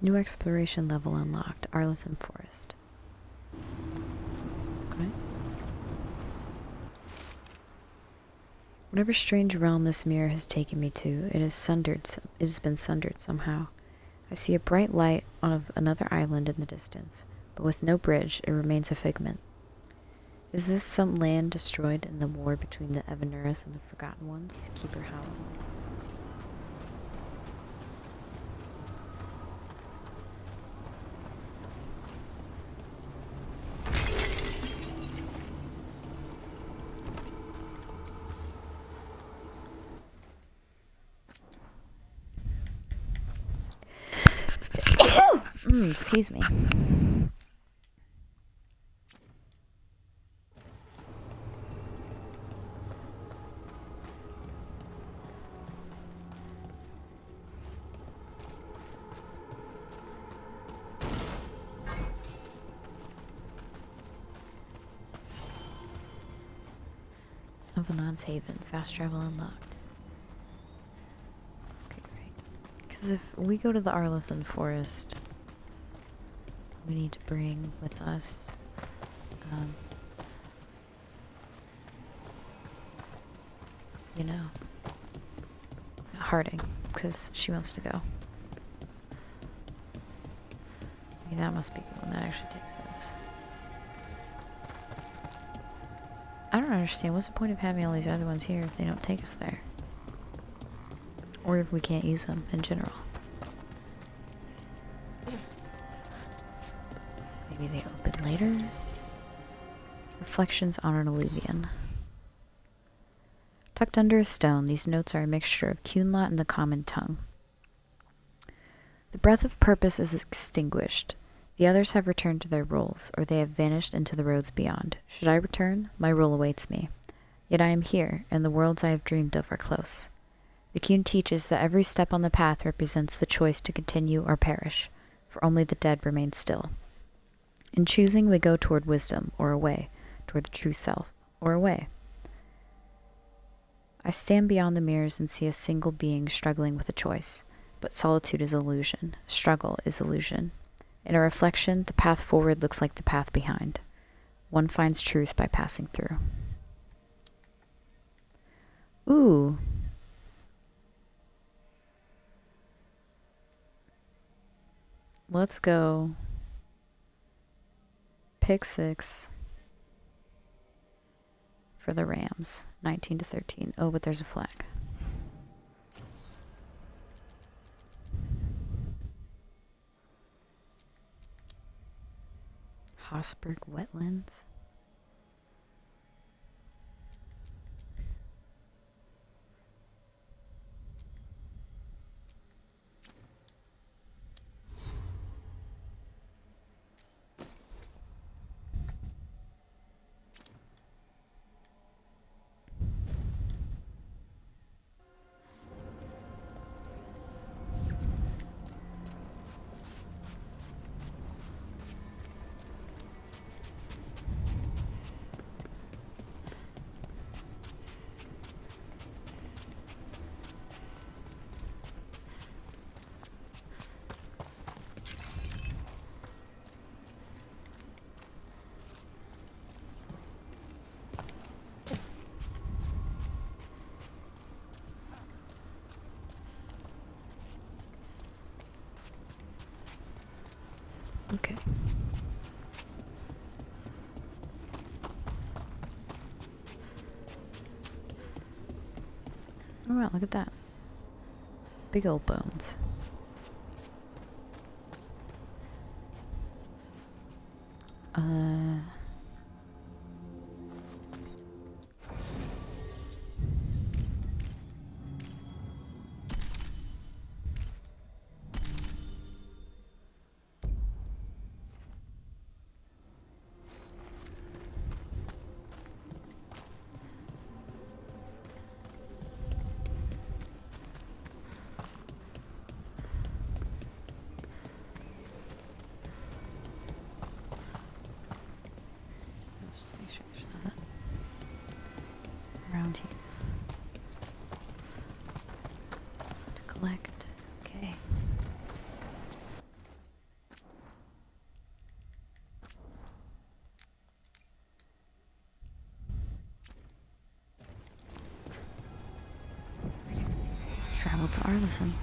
New exploration level unlocked. Arlethan Forest. Okay. Whatever strange realm this mirror has taken me to, it has been sundered somehow. I see a bright light on another island in the distance, but with no bridge, it remains a figment. Is this some land destroyed in the war between the Evanuris and the Forgotten Ones? Keeper Howell. Excuse me. Avalon's Haven. Fast travel unlocked. Okay, great. Because if we go to the Arlethan Forest, we need to bring with us you know, Harding, because she wants to go. Maybe that must be the one that actually takes us. I don't understand. What's the point of having all these other ones here if they don't take us there? Or if we can't use them in general. Maybe they open later? Reflections on an alluvion. Tucked under a stone, these notes are a mixture of Cunlot and the common tongue. The breath of purpose is extinguished. The others have returned to their roles, or they have vanished into the roads beyond. Should I return, my role awaits me. Yet I am here, and the worlds I have dreamed of are close. The Cune teaches that every step on the path represents the choice to continue or perish, for only the dead remain still. In choosing, we go toward wisdom, or away, toward the true self, or away. I stand beyond the mirrors and see a single being struggling with a choice, but solitude is illusion, struggle is illusion. In a reflection, the path forward looks like the path behind. One finds truth by passing through. Ooh. Let's go. Pick 6 for the Rams, 19-13. Oh, but there's a flag. Hosberg Wetlands. Okay. Oh wow, look at that. Big old bones. Around here to collect. Okay. Travel to Arlethan.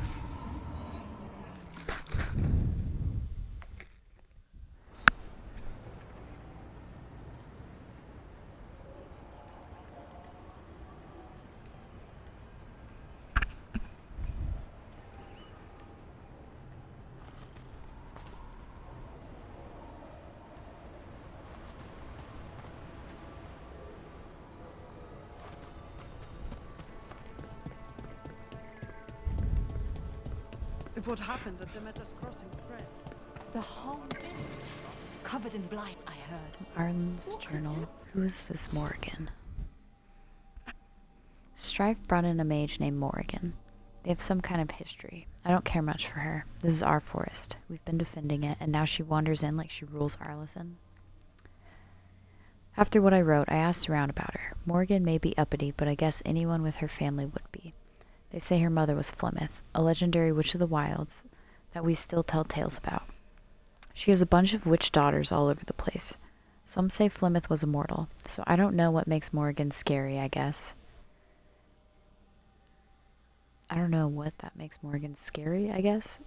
If what happened at the Metas Crossing spreads, The whole village covered in blight, I heard. Arlen's journal. Who's this Morrigan? Strife brought in a mage named Morrigan. They have some kind of history. I don't care much for her. This is our forest. We've been defending it, and now she wanders in like she rules Arlethan. After what I wrote, I asked around about her. Morrigan may be uppity, but I guess anyone with her family would be. They say her mother was Flemeth, a legendary witch of the wilds that we still tell tales about. She has a bunch of witch daughters all over the place. Some say Flemeth was immortal, so I don't know what makes Morrigan scary, I guess. I don't know what that makes Morrigan scary, I guess.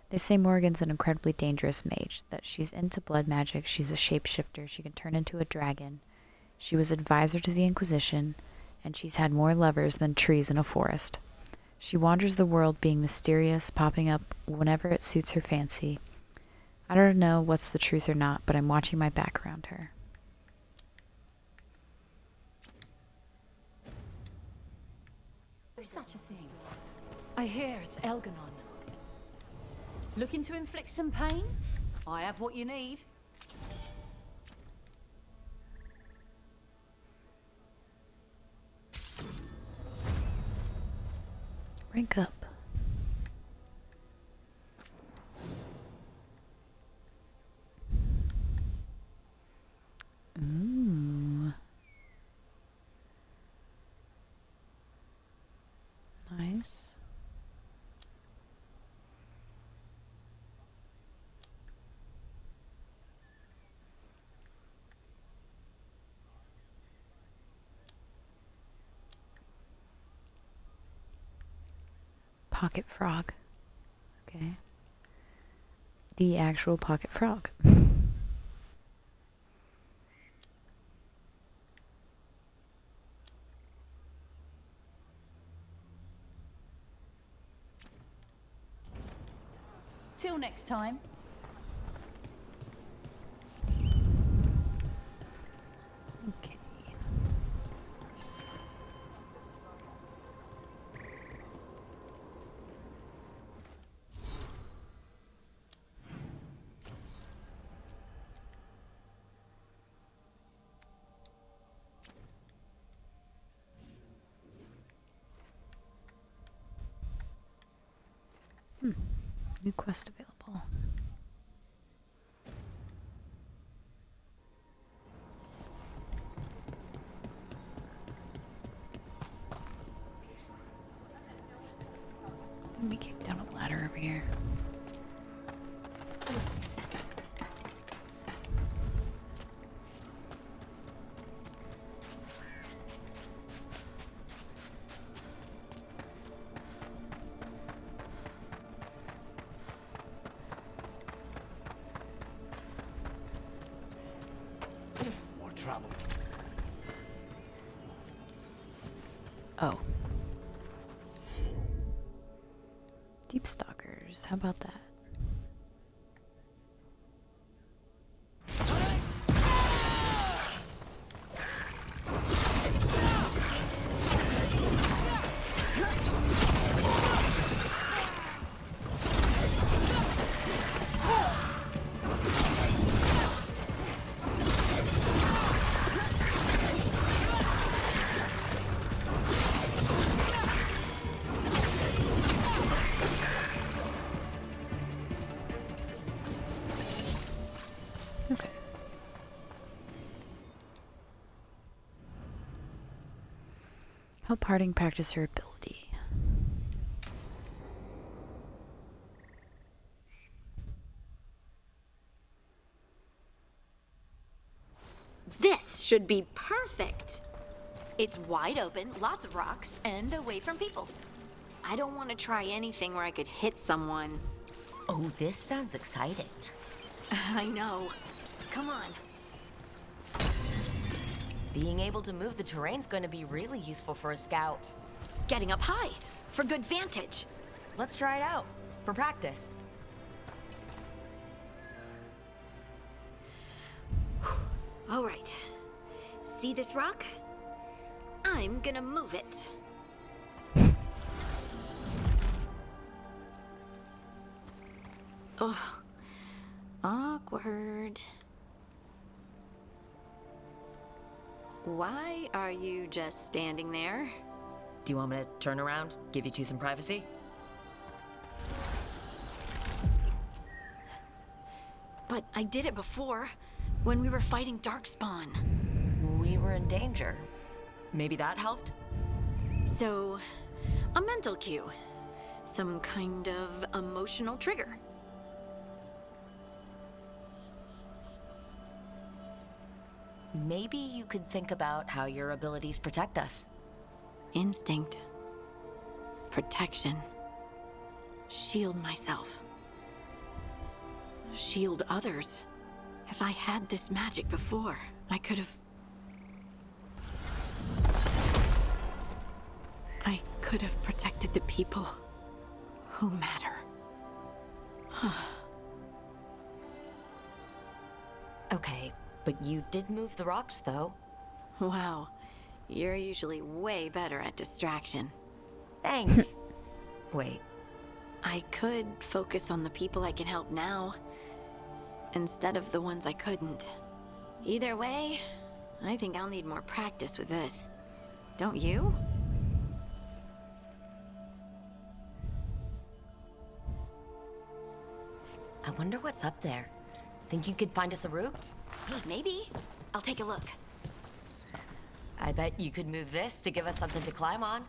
They say Morrigan's an incredibly dangerous mage, that she's into blood magic, she's a shapeshifter, she can turn into a dragon. She was advisor to the Inquisition, and she's had more lovers than trees in a forest. She wanders the world being mysterious, popping up whenever it suits her fancy. I don't know what's the truth or not, but I'm watching my back around her. There's such a thing. I hear it's Elganon. Looking to inflict some pain? I have what you need. Rank up. Ooh. Nice. Pocket frog. Okay. The actual pocket frog. Till next time. Okay. New quest available. Let me kick down a ladder over here. Oh. Deep stalkers. How about that? Okay. Help Harding practice her ability. This should be perfect. It's wide open, lots of rocks, and away from people. I don't want to try anything where I could hit someone. Oh, this sounds exciting. I know. Come on. Being able to move the terrain's going to be really useful for a scout. Getting up high for good vantage. Let's try it out for practice. All right. See this rock? I'm gonna move it. Oh, awkward. Why are you just standing there? Do you want me to turn around, give you two some privacy? But I did it before, when we were fighting Darkspawn. We were in danger. Maybe that helped? So, a mental cue. Some kind of emotional trigger. Maybe you could think about how your abilities protect us. Instinct. Protection. Shield myself. Shield others. If I had this magic before, I could have... I could have protected the people who matter. Okay, but you did move the rocks, though. Wow, you're usually way better at distraction. Thanks. Wait. I could focus on the people I can help now, instead of the ones I couldn't. Either way, I think I'll need more practice with this. Don't you? I wonder what's up there. Think you could find us a route? Maybe. I'll take a look. I bet you could move this to give us something to climb on.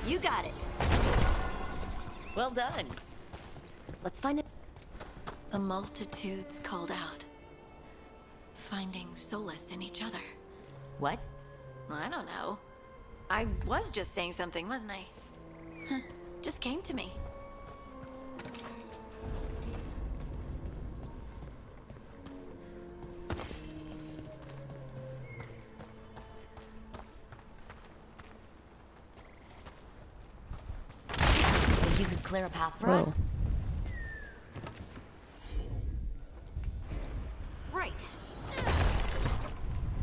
You got it. Well done. Let's find it. The multitudes called out, finding solace in each other. What? I don't know. I was just saying something, wasn't I? Huh. Just came to me. Think you could clear a path for us? Right.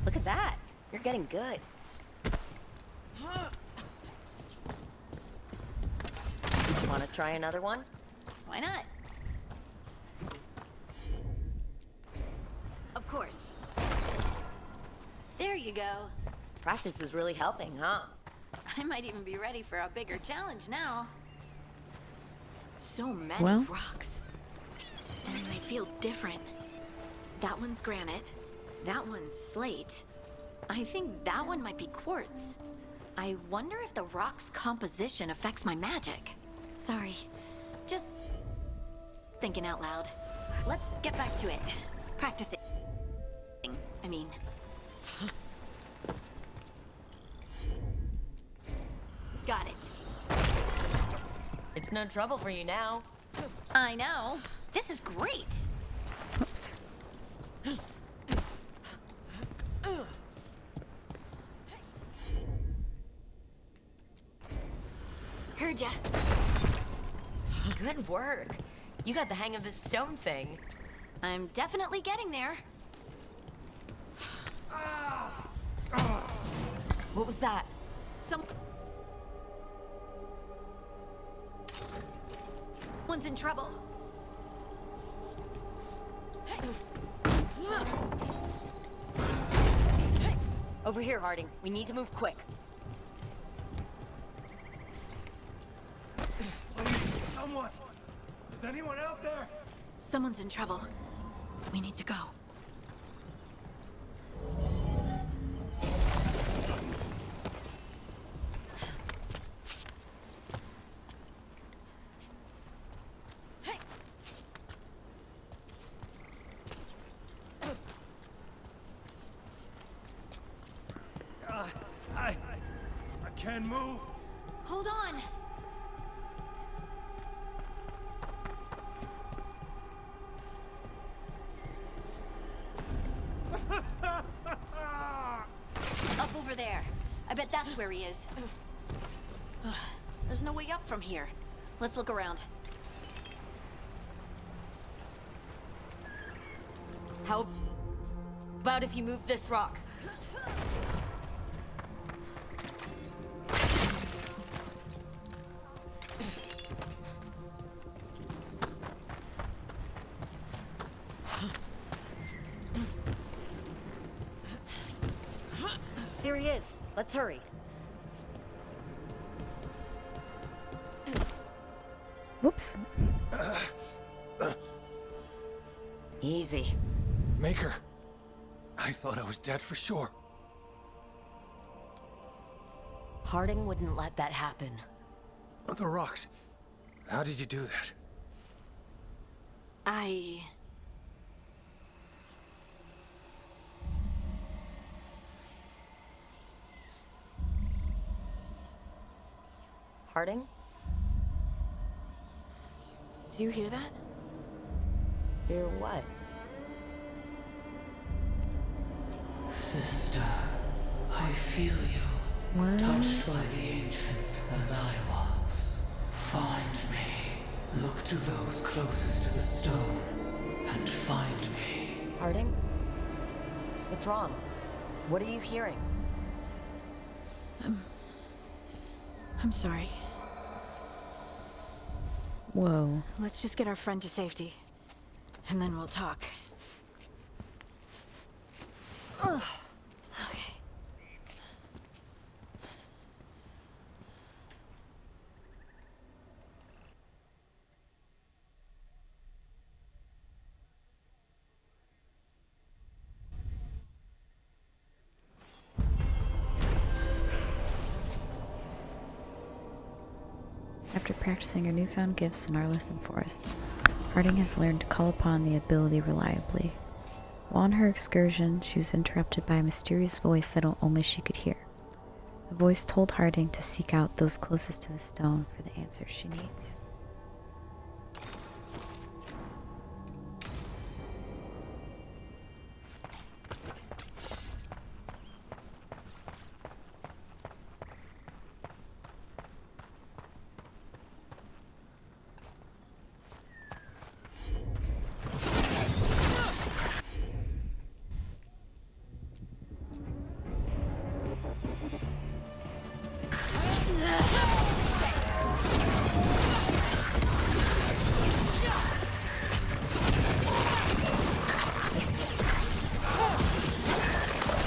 Look at that. You're getting good. Want to try another one? Why not? Of course. There you go. Practice is really helping, huh? I might even be ready for a bigger challenge now. So many rocks. And they feel different. That one's granite. That one's slate. I think that one might be quartz. I wonder if the rock's composition affects my magic. Sorry. Just thinking out loud. Let's get back to it. Practicing. I mean. Got it. It's no trouble for you now. I know. This is great. Oops. Heard ya. Good work. You got the hang of this stone thing. I'm definitely getting there. What was that? Someone's in trouble. Over here, Harding. We need to move quick. Someone! Is anyone out there? Someone's in trouble. We need to go. I can't move. Hold on. where he is. There's no way up from here. Let's look around. How about if you move this rock? There he is. Let's hurry. Whoops. Easy. Maker, I thought I was dead for sure. Harding wouldn't let that happen. The rocks. How did you do that? Harding? Do you hear that? Hear what? Sister, I feel you. What? Touched by the ancients as I was. Find me. Look to those closest to the stone, and find me. Harding? What's wrong? What are you hearing? I'm sorry. Whoa. Let's just get our friend to safety. And then we'll talk. Ugh. Okay. After practicing her newfound gifts in Arlithan Forest, Harding has learned to call upon the ability reliably. While on her excursion, she was interrupted by a mysterious voice that only she could hear. The voice told Harding to seek out those closest to the stone for the answers she needs.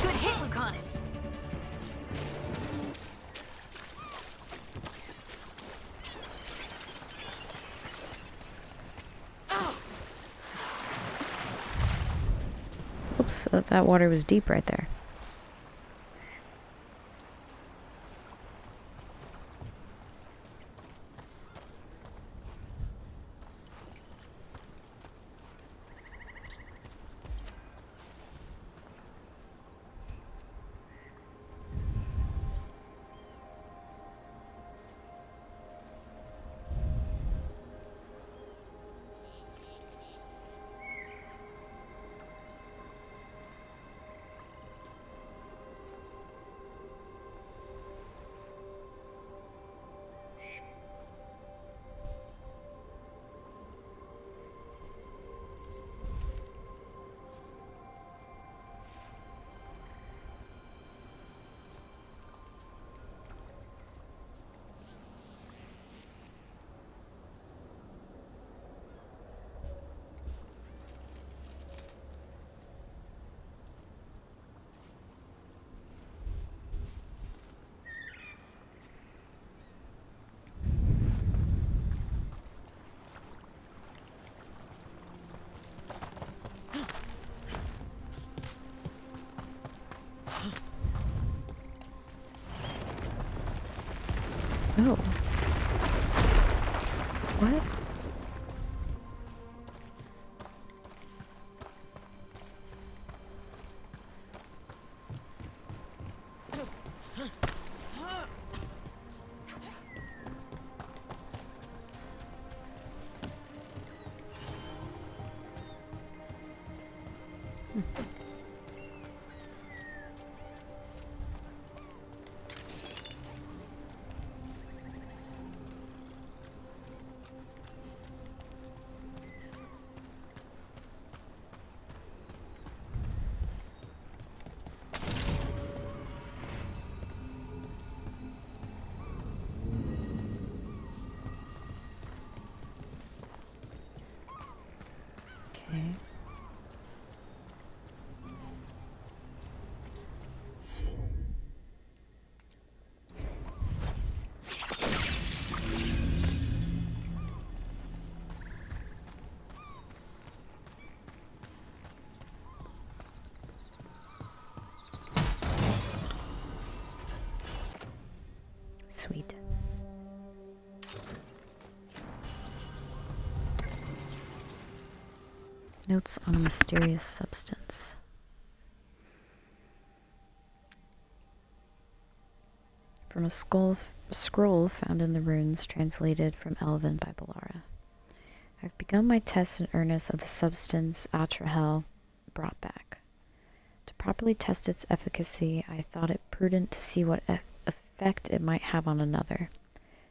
Good hit, Lucanus. Oops, that water was deep right there. Oh. What? sweet. Notes on a mysterious substance. From a scroll found in the runes translated from Elven by Balara. I've begun my tests in earnest of the substance Atrahel brought back. To properly test its efficacy, I thought it prudent to see what effect it might have on another.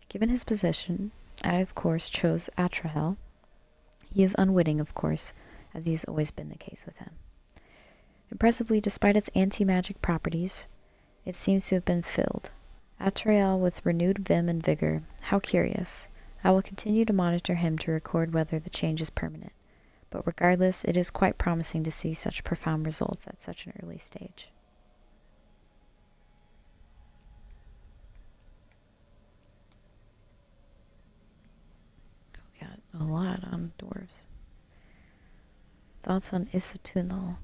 Given his position, I of course chose Atrahel. He is unwitting, of course, as he has always been the case with him. Impressively, despite its anti-magic properties, it seems to have been filled. Atrahel with renewed vim and vigor. How curious. I will continue to monitor him to record whether the change is permanent. But regardless, it is quite promising to see such profound results at such an early stage. We got a lot on dwarves. Thoughts on Isatunal.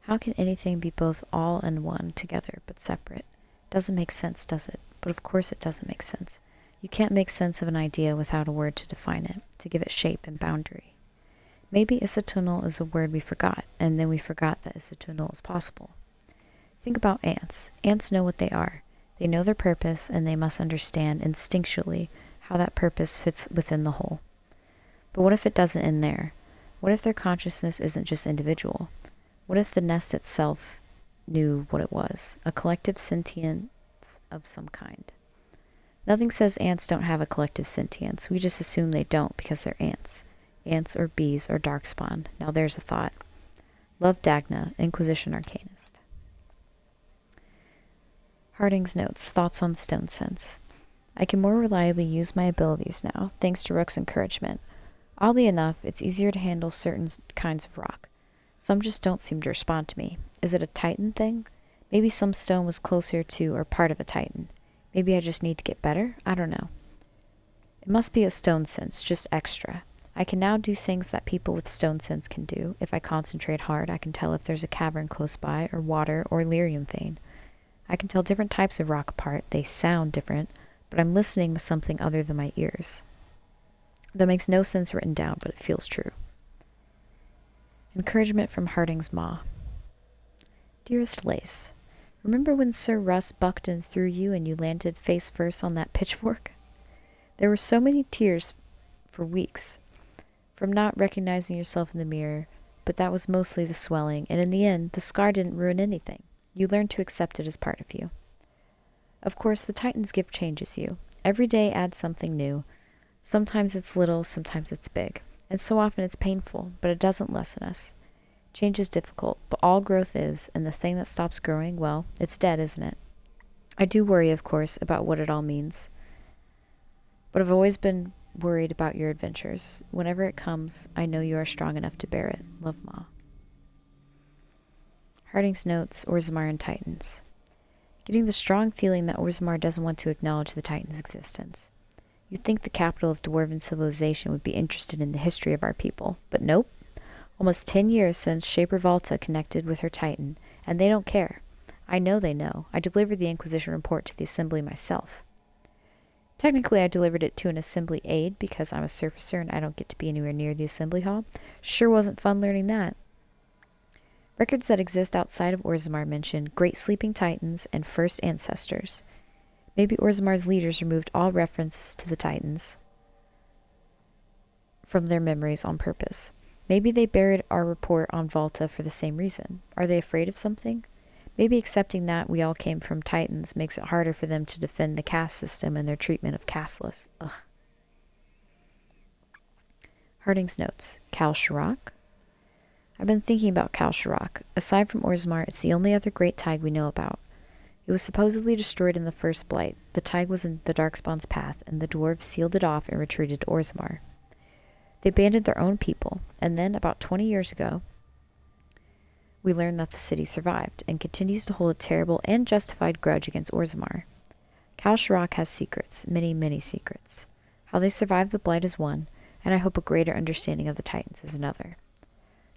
How can anything be both all and one together but separate? Doesn't make sense, does it? But of course it doesn't make sense. You can't make sense of an idea without a word to define it, to give it shape and boundary. Maybe Isatunal is a word we forgot, and then we forgot that Isatunal is possible. Think about ants. Ants know what they are. They know their purpose, and they must understand instinctually how that purpose fits within the whole. But what if it doesn't end there? What if their consciousness isn't just individual? What if the nest itself knew what it was? A collective sentience of some kind. Nothing says ants don't have a collective sentience. We just assume they don't because they're ants. Ants or bees or darkspawn. Now there's a thought. Love Dagna, Inquisition Arcanist. Harding's notes. Thoughts on stone sense. I can more reliably use my abilities now, thanks to Rook's encouragement. Oddly enough, it's easier to handle certain kinds of rock. Some just don't seem to respond to me. Is it a Titan thing? Maybe some stone was closer to or part of a Titan. Maybe I just need to get better? I don't know. It must be a stone sense, just extra. I can now do things that people with stone sense can do. If I concentrate hard, I can tell if there's a cavern close by, or water, or lyrium vein. I can tell different types of rock apart. They sound different, but I'm listening with something other than my ears. That makes no sense written down, but it feels true. Encouragement from Harding's Ma. Dearest Lace, remember when Sir Russ bucked and threw you and you landed face first on that pitchfork? There were so many tears for weeks from not recognizing yourself in the mirror, but that was mostly the swelling, and in the end, the scar didn't ruin anything. You learned to accept it as part of you. Of course, the Titan's gift changes you. Every day adds something new. Sometimes it's little, sometimes it's big, and so often it's painful, but it doesn't lessen us. Change is difficult, but all growth is, and the thing that stops growing, well, it's dead, isn't it? I do worry, of course, about what it all means. But I've always been worried about your adventures. Whenever it comes, I know you are strong enough to bear it. Love, Ma. Harding's notes, Orzammar and Titans. Getting the strong feeling that Orzammar doesn't want to acknowledge the Titan's existence. You'd think the capital of Dwarven civilization would be interested in the history of our people, but nope. Almost 10 years since Shaper Volta connected with her Titan, and they don't care. I know they know. I delivered the Inquisition report to the Assembly myself. Technically, I delivered it to an Assembly aide because I'm a surfacer and I don't get to be anywhere near the Assembly Hall. Sure wasn't fun learning that. Records that exist outside of Orzammar mention Great Sleeping Titans and First Ancestors. Maybe Orzammar's leaders removed all references to the Titans from their memories on purpose. Maybe they buried our report on Volta for the same reason. Are they afraid of something? Maybe accepting that we all came from Titans makes it harder for them to defend the caste system and their treatment of casteless. Ugh. Harding's notes. Kal Shirak? I've been thinking about Kal Shirak. Aside from Orzammar, it's the only other great Tig we know about. It was supposedly destroyed in the First Blight. The Tig was in the Darkspawn's path, and the dwarves sealed it off and retreated to Orzammar. They abandoned their own people, and then, about 20 years ago, we learned that the city survived, and continues to hold a terrible and justified grudge against Orzammar. Kal Shirak has secrets, many, many secrets. How they survived the Blight is one, and I hope a greater understanding of the Titans is another.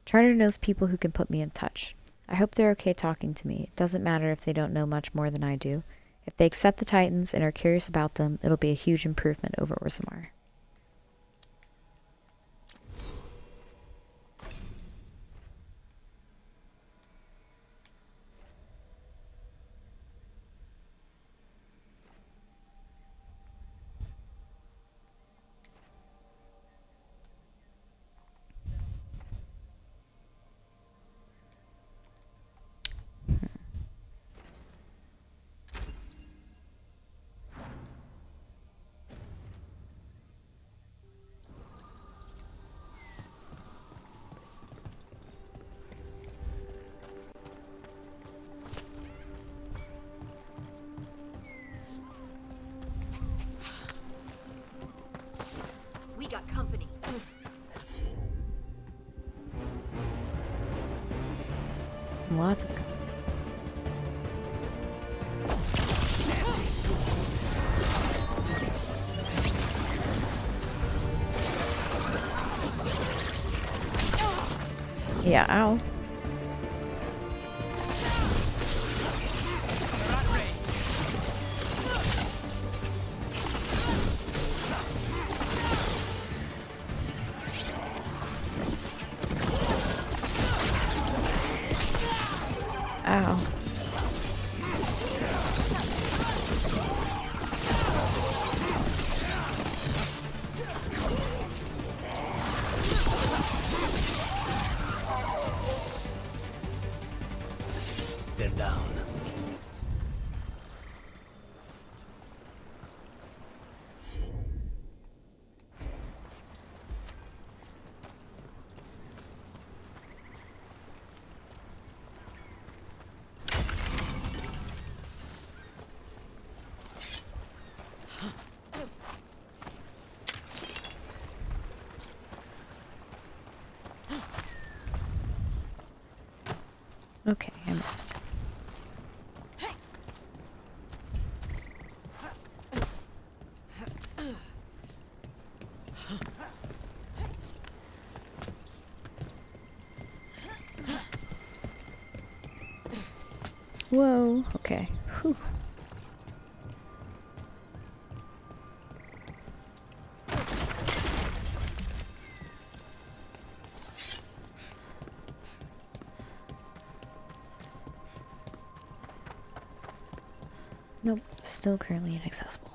Charter knows people who can put me in touch. I hope they're okay talking to me. It doesn't matter if they don't know much more than I do. If they accept the Titans and are curious about them, it'll be a huge improvement over Orzammar. We got company. Lots of company. Yeah, ow. Ow. They're down. Okay, I missed. Whoa, okay. Whew. Nope, still currently inaccessible.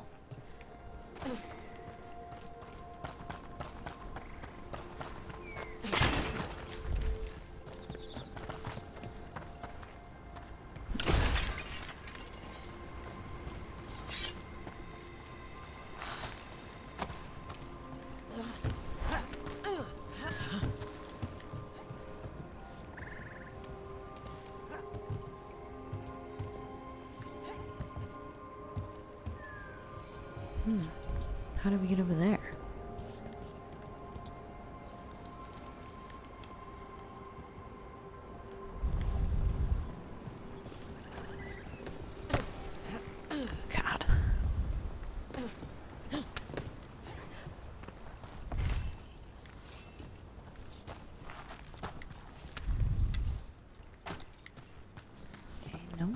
How do we get over there? God. Okay, no.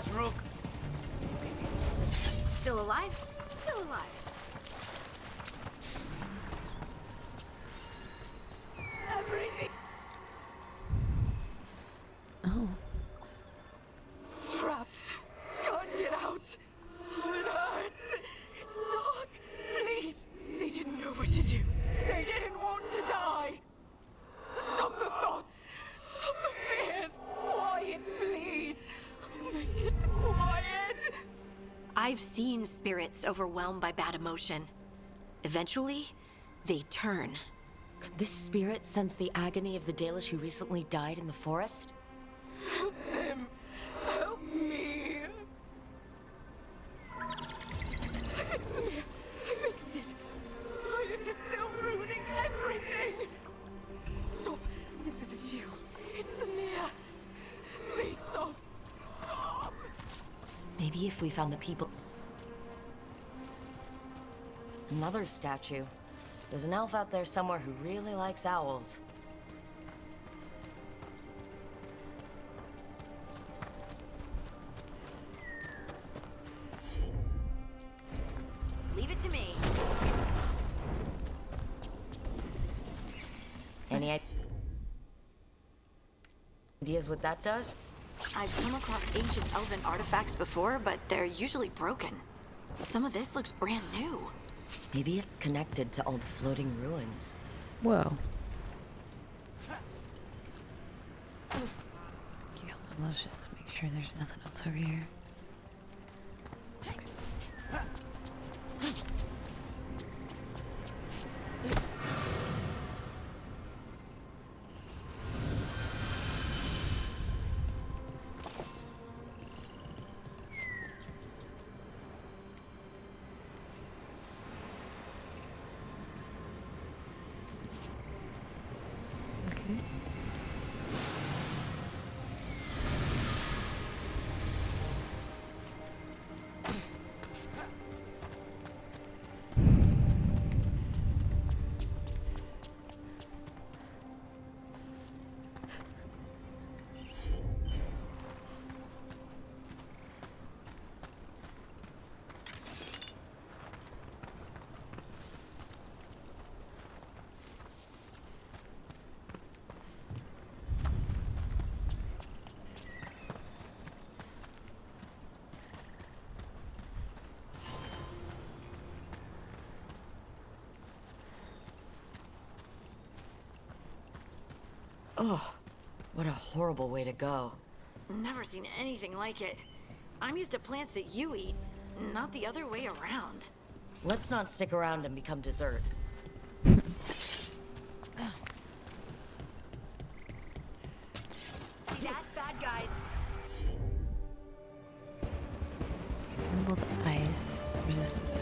estás, Rook? Still alive? Still alive. Everything. Oh. Trapped. Can't get out. It hurts. It's dark. Please. They didn't know what to do. They didn't want to die. Stop the thoughts. Stop the fears. Quiet, please. Make it quiet. I've seen spirits overwhelmed by bad emotion. Eventually, they turn. Could this spirit sense the agony of the Dalish who recently died in the forest? Help them. Help me. I fixed the mirror. I fixed it. Why is it still ruining everything? Stop. This isn't you. It's the mirror. Please stop. Stop. Maybe if we found the people... Another statue. There's an elf out there somewhere who really likes owls. Leave it to me. Any ideas what that does? I've come across ancient elven artifacts before, but they're usually broken. Some of this looks brand new. Maybe it's connected to all the floating ruins. Whoa. Okay, hold on, let's just make sure there's nothing else over here. Oh, what a horrible way to go. Never seen anything like it. I'm used to plants that you eat, not the other way around. Let's not stick around and become dessert. See that? Bad guys. Rumble the ice, resistant to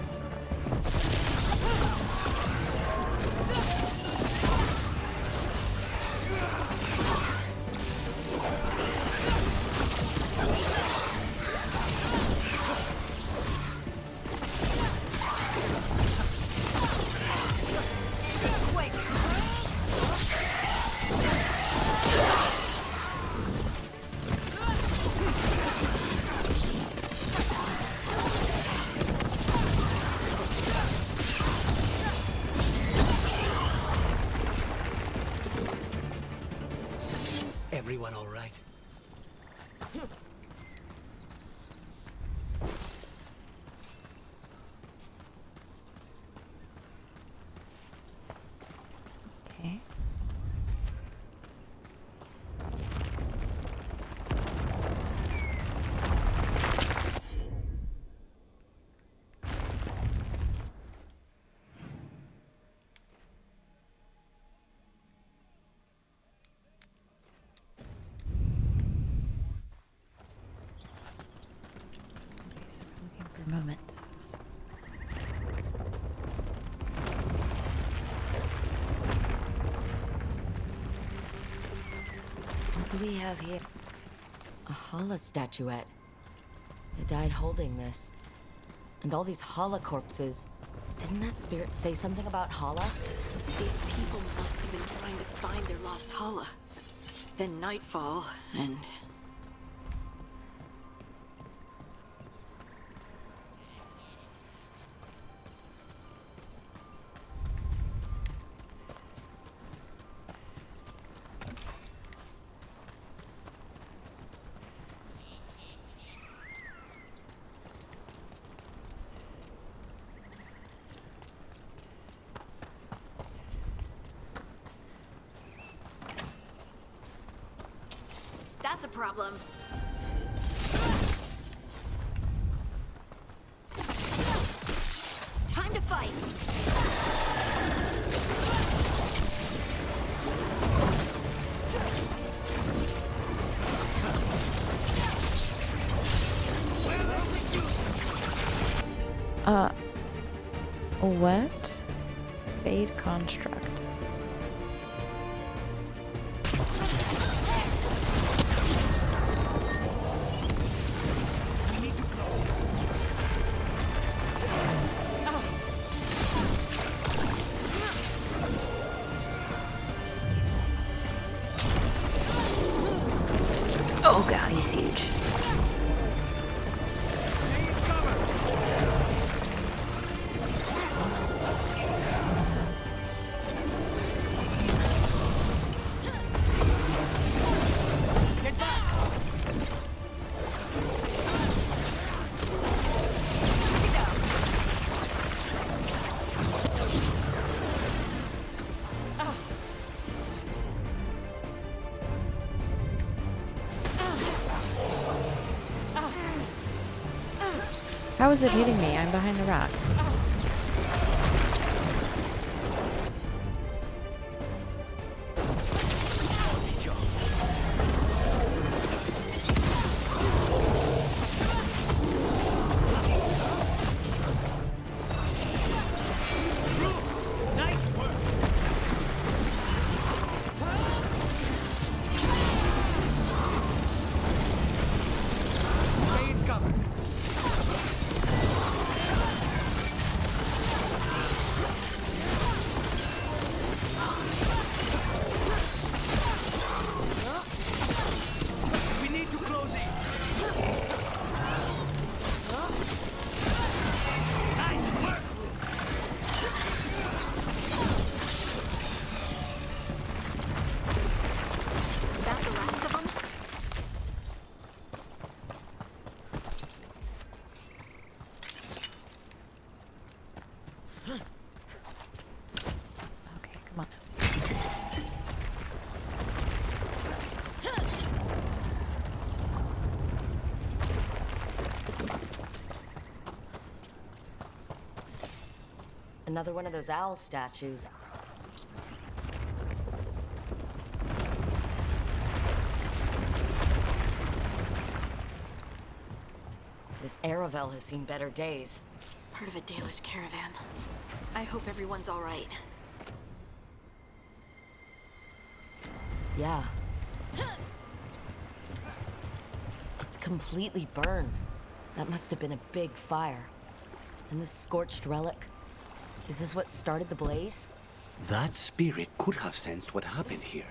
Everyone all right? Okay. So we're looking for mementos. What do we have here? A Hala statuette. They died holding this. And all these Hala corpses. Didn't that spirit say something about Hala? These people must have been trying to find their lost Hala. Then nightfall, and... problem. Time to fight. What? Fade construct. Oh god, he's huge. How is it hitting me? I'm behind the rock. Another one of those owl statues. This Aravel has seen better days. Part of a Dalish caravan. I hope everyone's all right. Yeah. It's completely burned. That must have been a big fire. And this scorched relic, is this what started the blaze? That spirit could have sensed what happened here.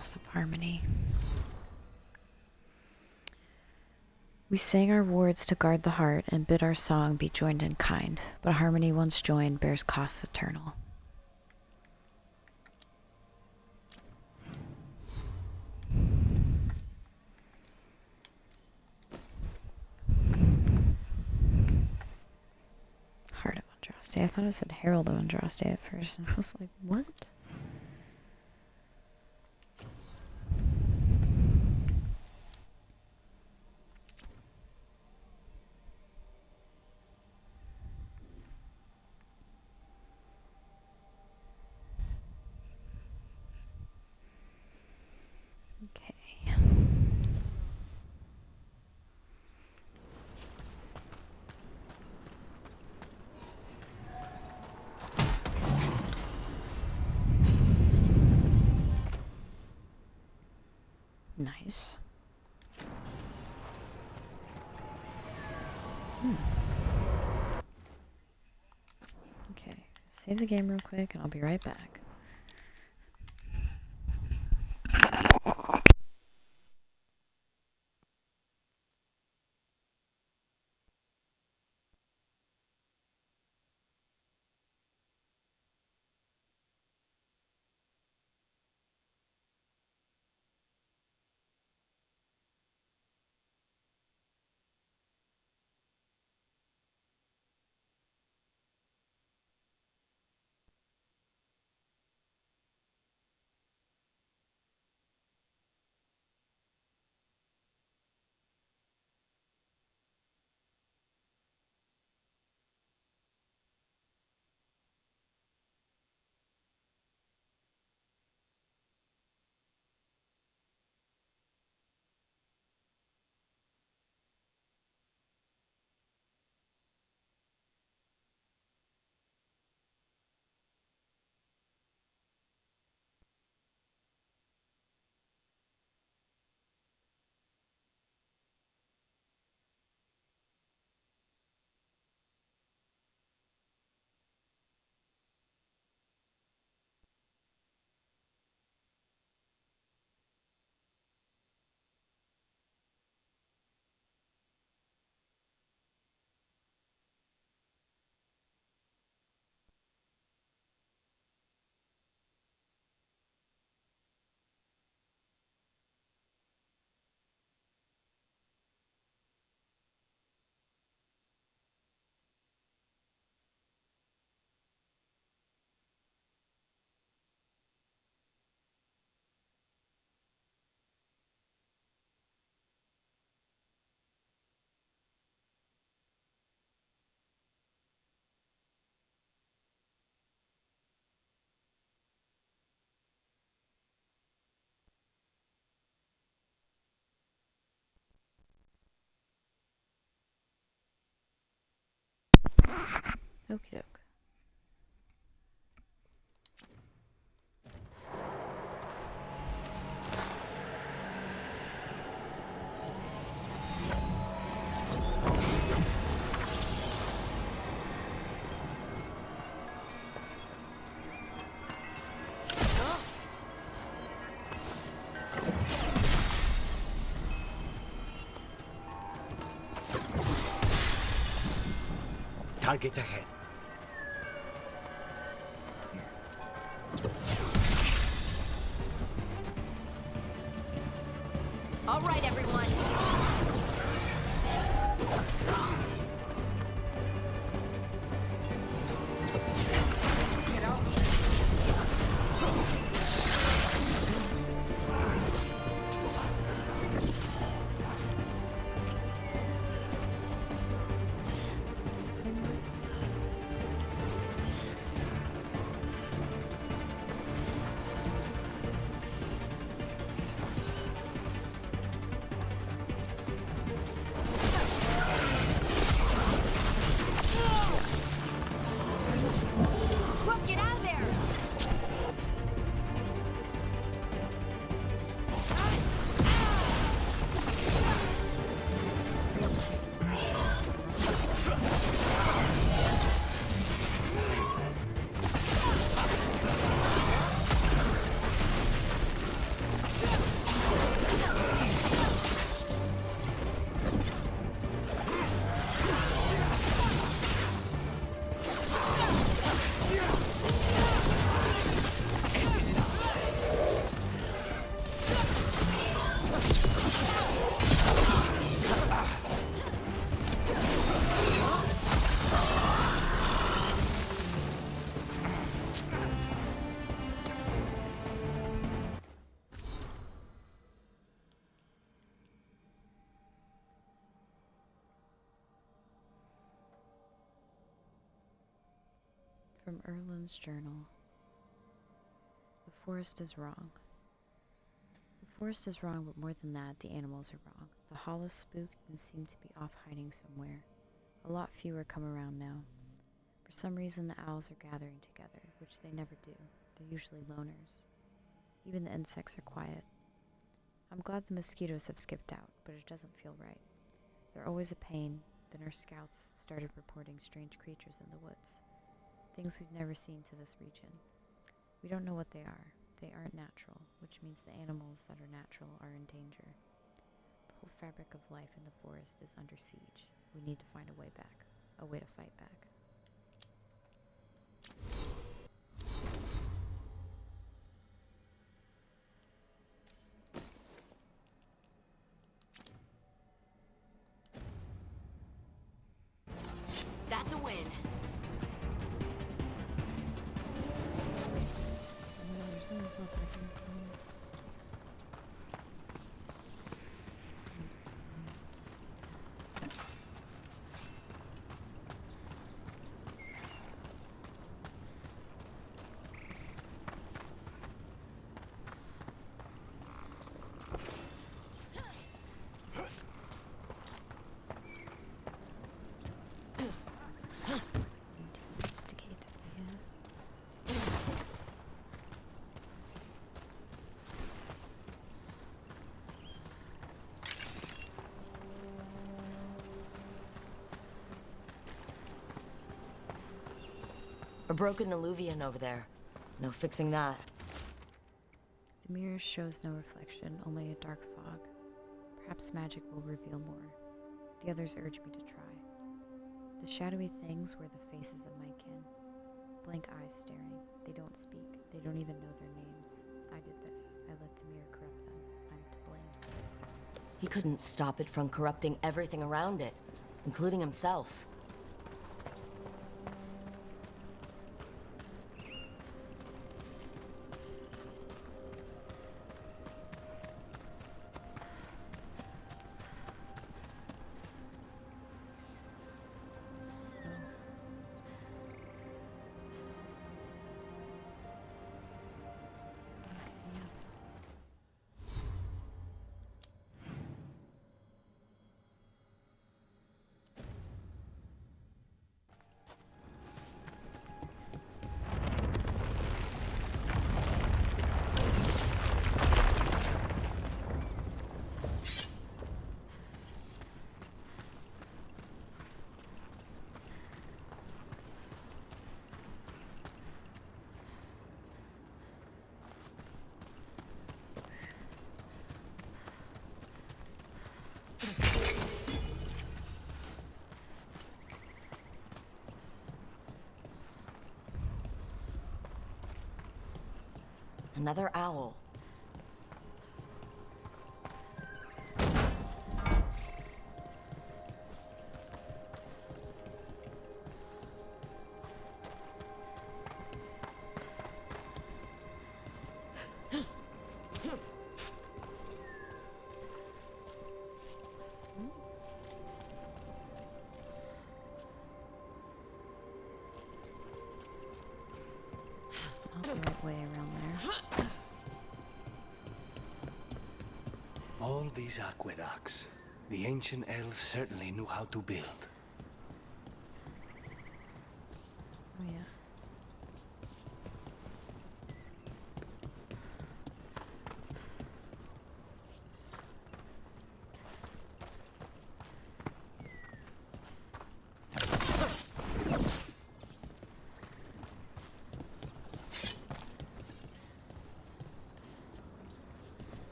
loss of harmony. We sang our wards to guard the heart and bid our song be joined in kind, but harmony once joined bears costs eternal. Heart of Andraste. I thought it said Herald of Andraste at first, and I was like, what? Okay. Nice. Okay, save the game real quick and I'll be right back. Okie doke. Targets ahead. All right, everyone. From Erlin's journal. The forest is wrong. The forest is wrong, but more than that, the animals are wrong. The hollow spooked and seem to be off hiding somewhere. A lot fewer come around now. For some reason, the owls are gathering together, which they never do. They're usually loners. Even the insects are quiet. I'm glad the mosquitoes have skipped out, but it doesn't feel right. They're always a pain. Then our scouts started reporting strange creatures in the woods. Things we've never seen to this region. We don't know what they are. They aren't natural, which means the animals that are natural are in danger. The whole fabric of life in the forest is under siege. We need to find a way back, a way to fight back. That's a win. A broken alluvian over there. No fixing that. The mirror shows no reflection, only a dark fog. Perhaps magic will reveal more. The others urge me to try. The shadowy things were the faces of my kin. Blank eyes staring. They don't speak. They don't even know their names. I did this. I let the mirror corrupt them. I'm to blame. He couldn't stop it from corrupting everything around it, including himself. Another owl. Not the right way around there. All these aqueducts, the ancient elves certainly knew how to build. Oh yeah.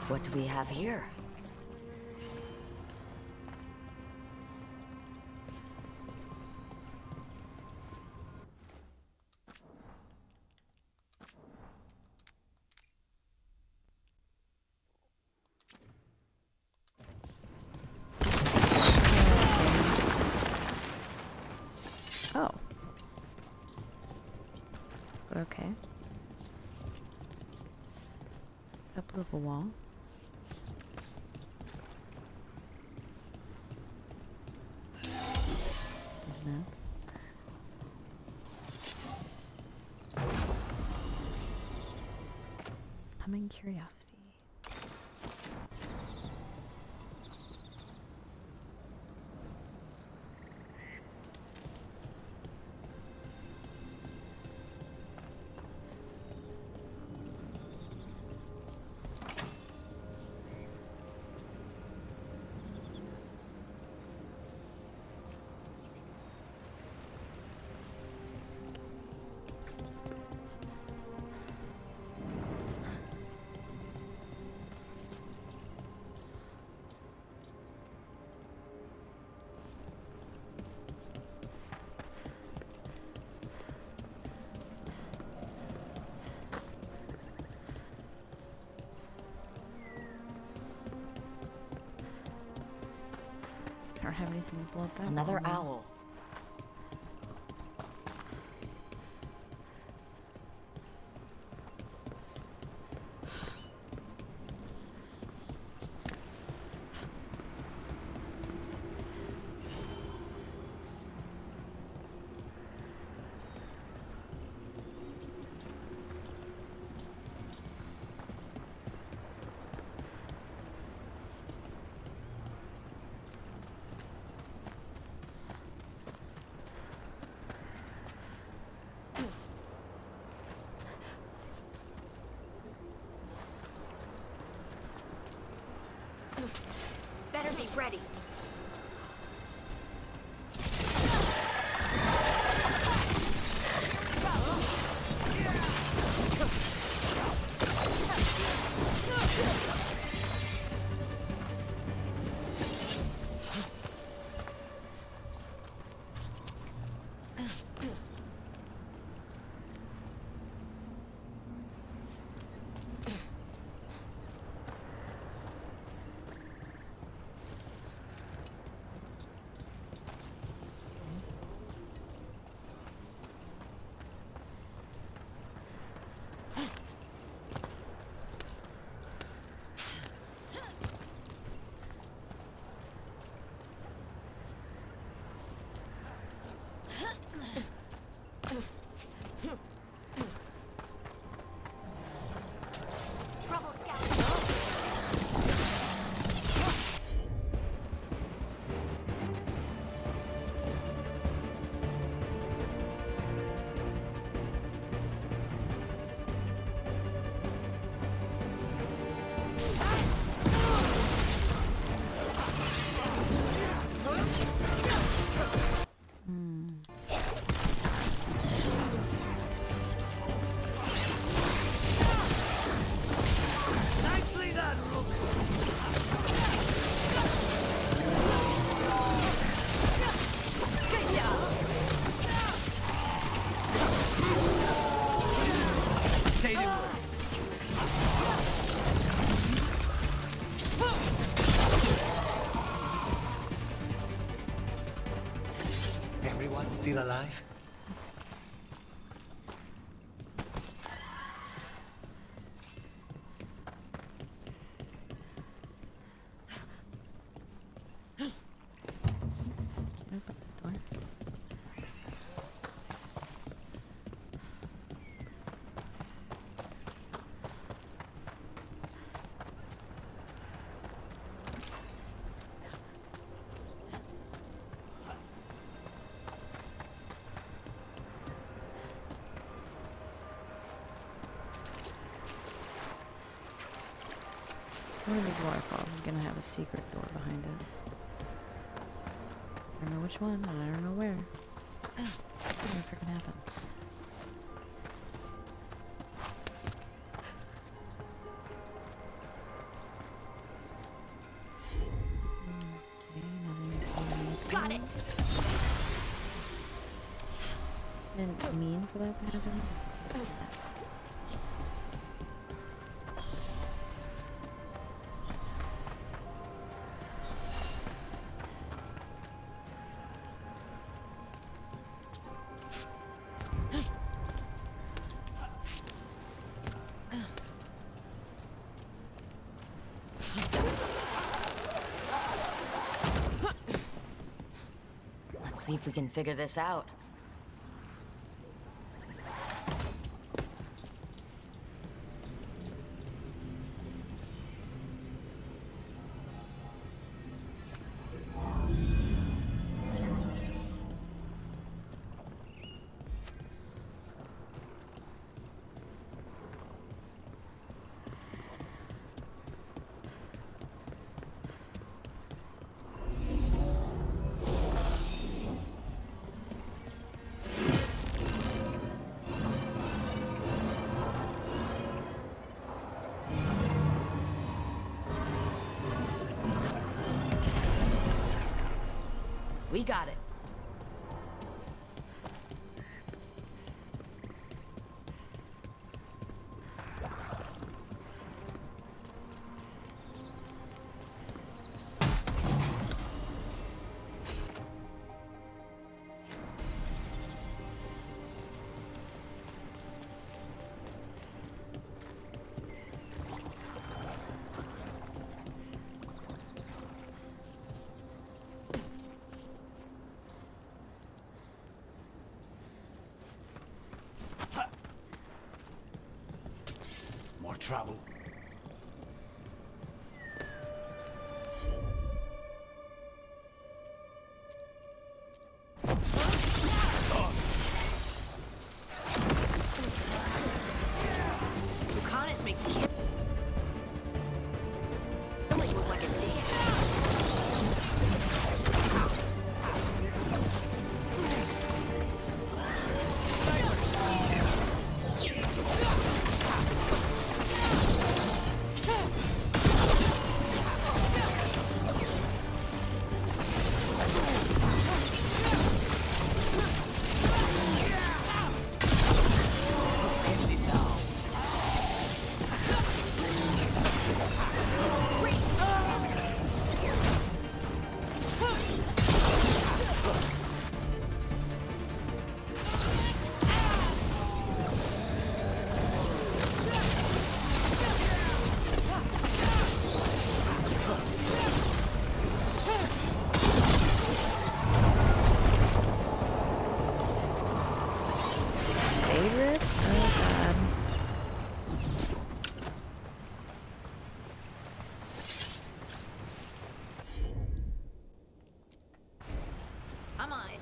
What do we have here? But okay. Up of a wall. No. Humming curiosity. I don't have anything to blow up that Another wall now. owl. Better be ready. Everyone still alive? Open the door. One of these waterfalls is gonna have a secret door behind it. I don't know which one, and I don't know where. It's gonna freaking happen. Okay, nothing. Got it. Didn't mean for that to happen. see if we can figure this out. We got it. More trouble. Lucanus makes killing look like a dance. Favorite? Oh god. I'm on it.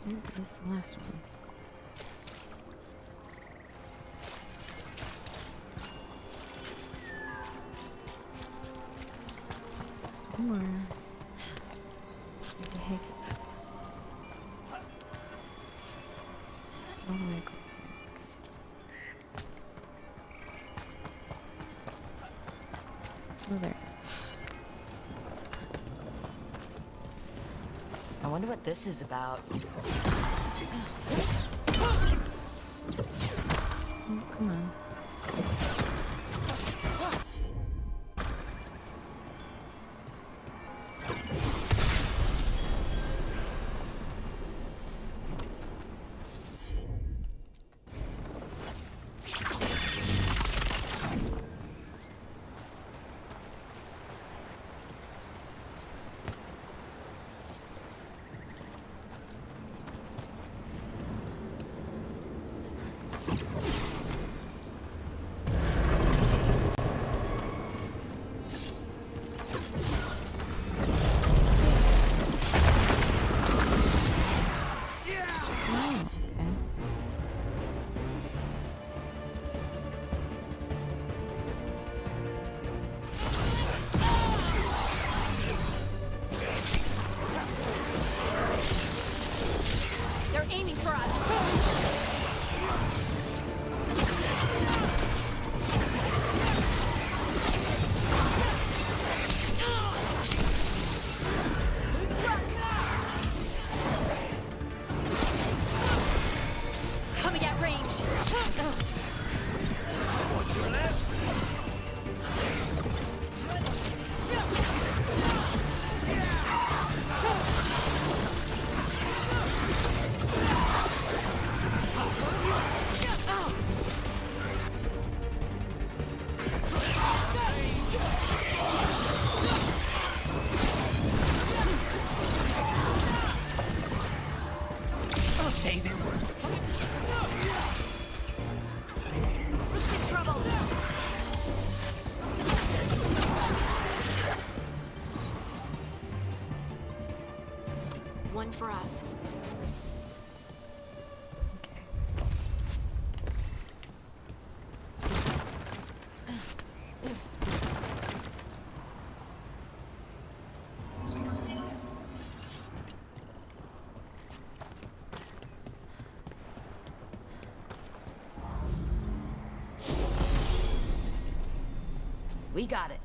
What is the last one? There's one more. Where the heck is it? All the way across there. Okay. Oh, there it is. I wonder what this is about. Oh, come on. one for us. We got it.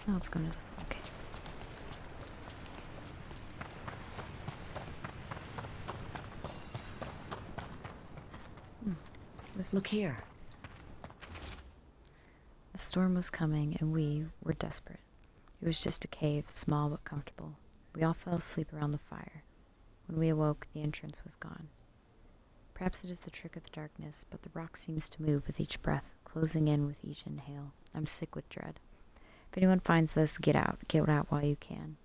Now let's go to this. Okay. Look here. The storm was coming, and we were desperate. It was just a cave, small but comfortable. We all fell asleep around the fire. When we awoke, the entrance was gone. Perhaps it is the trick of the darkness, but the rock seems to move with each breath, closing in with each inhale. I'm sick with dread. If anyone finds this, get out. Get out while you can.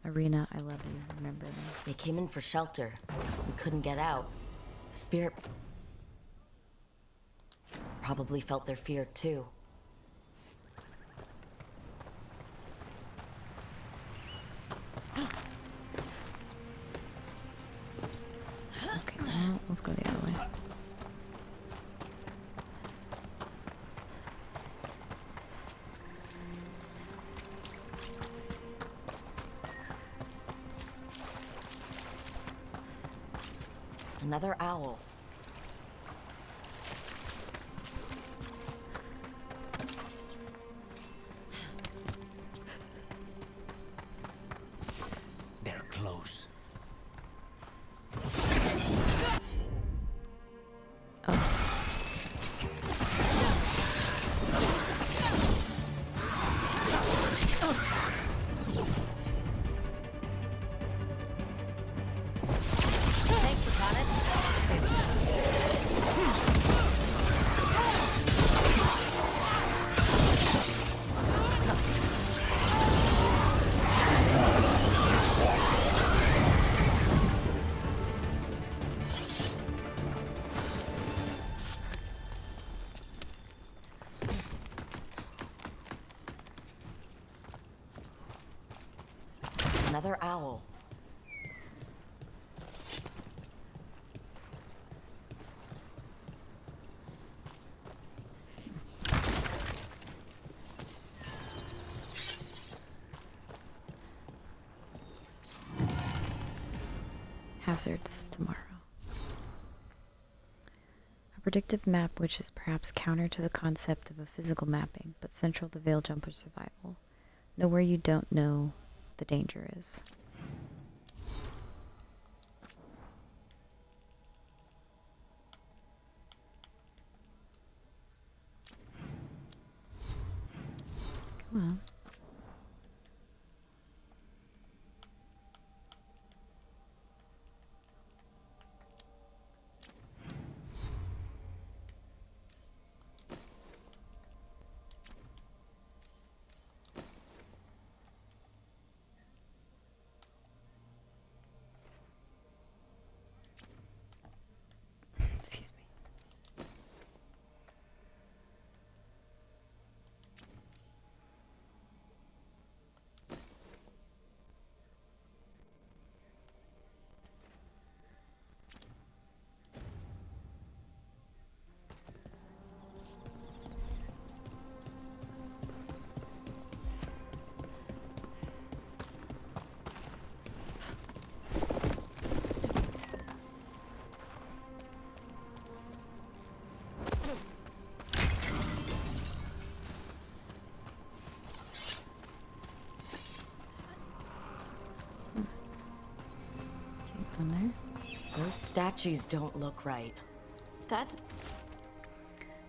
Arena, I love you. Remember me. They came in for shelter. We couldn't get out. The spirit probably felt their fear too. Okay, well, let's go the other way. Another owl. They're close. Another owl. Hazards tomorrow. A predictive map which is perhaps counter to the concept of a physical mapping, but central to Veil Jumper survival. Know where you don't know the danger is. Come on. Excuse me. statues don't look right. That's...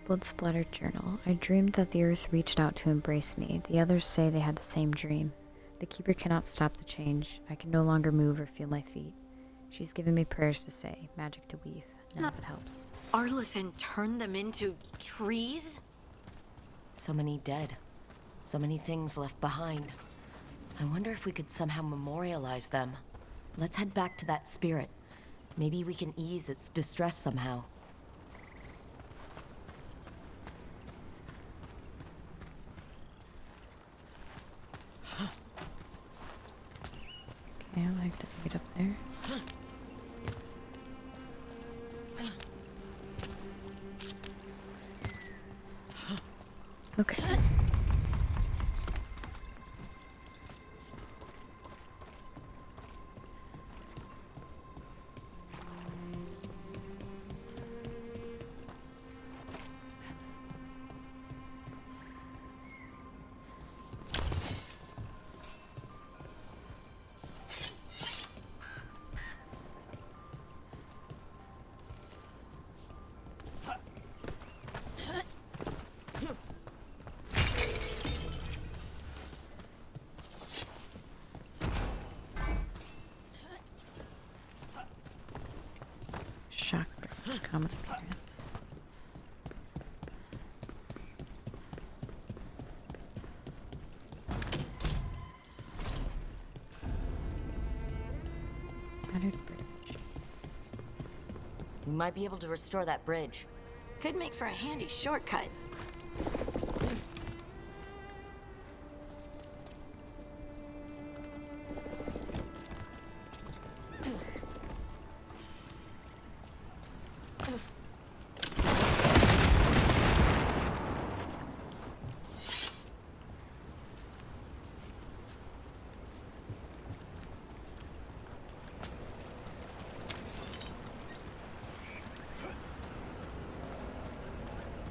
Blood-splattered journal. I dreamed that the earth reached out to embrace me. The others say they had the same dream. The keeper cannot stop the change. I can no longer move or feel my feet. She's given me prayers to say, magic to weave. None of it helps. Arlefin turned them into trees? So many dead. So many things left behind. I wonder if we could somehow memorialize them. Let's head back to that spirit. Maybe we can ease its distress somehow. Okay, I like to get up there. Okay. Shock bridge, common appearance. Tattered bridge. We might be able to restore that bridge. Could make for a handy shortcut.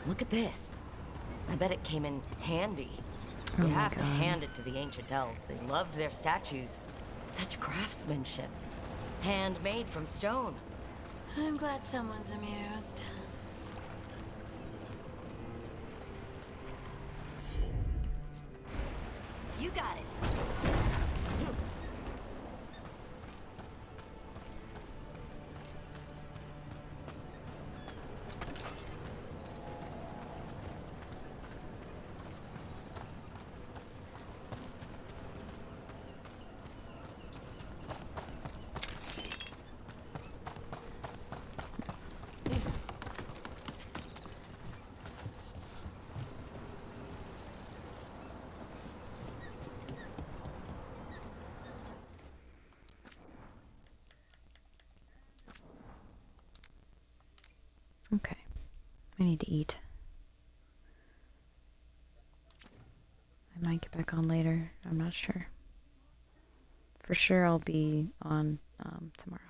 Look at this. I bet it came in handy. Oh You my have to God. hand it to the ancient elves. They loved their statues. Such craftsmanship. Handmade from stone. I'm glad someone's amused. You got it. Okay. I need to eat. I might get back on later. I'm not sure. For sure I'll be on tomorrow.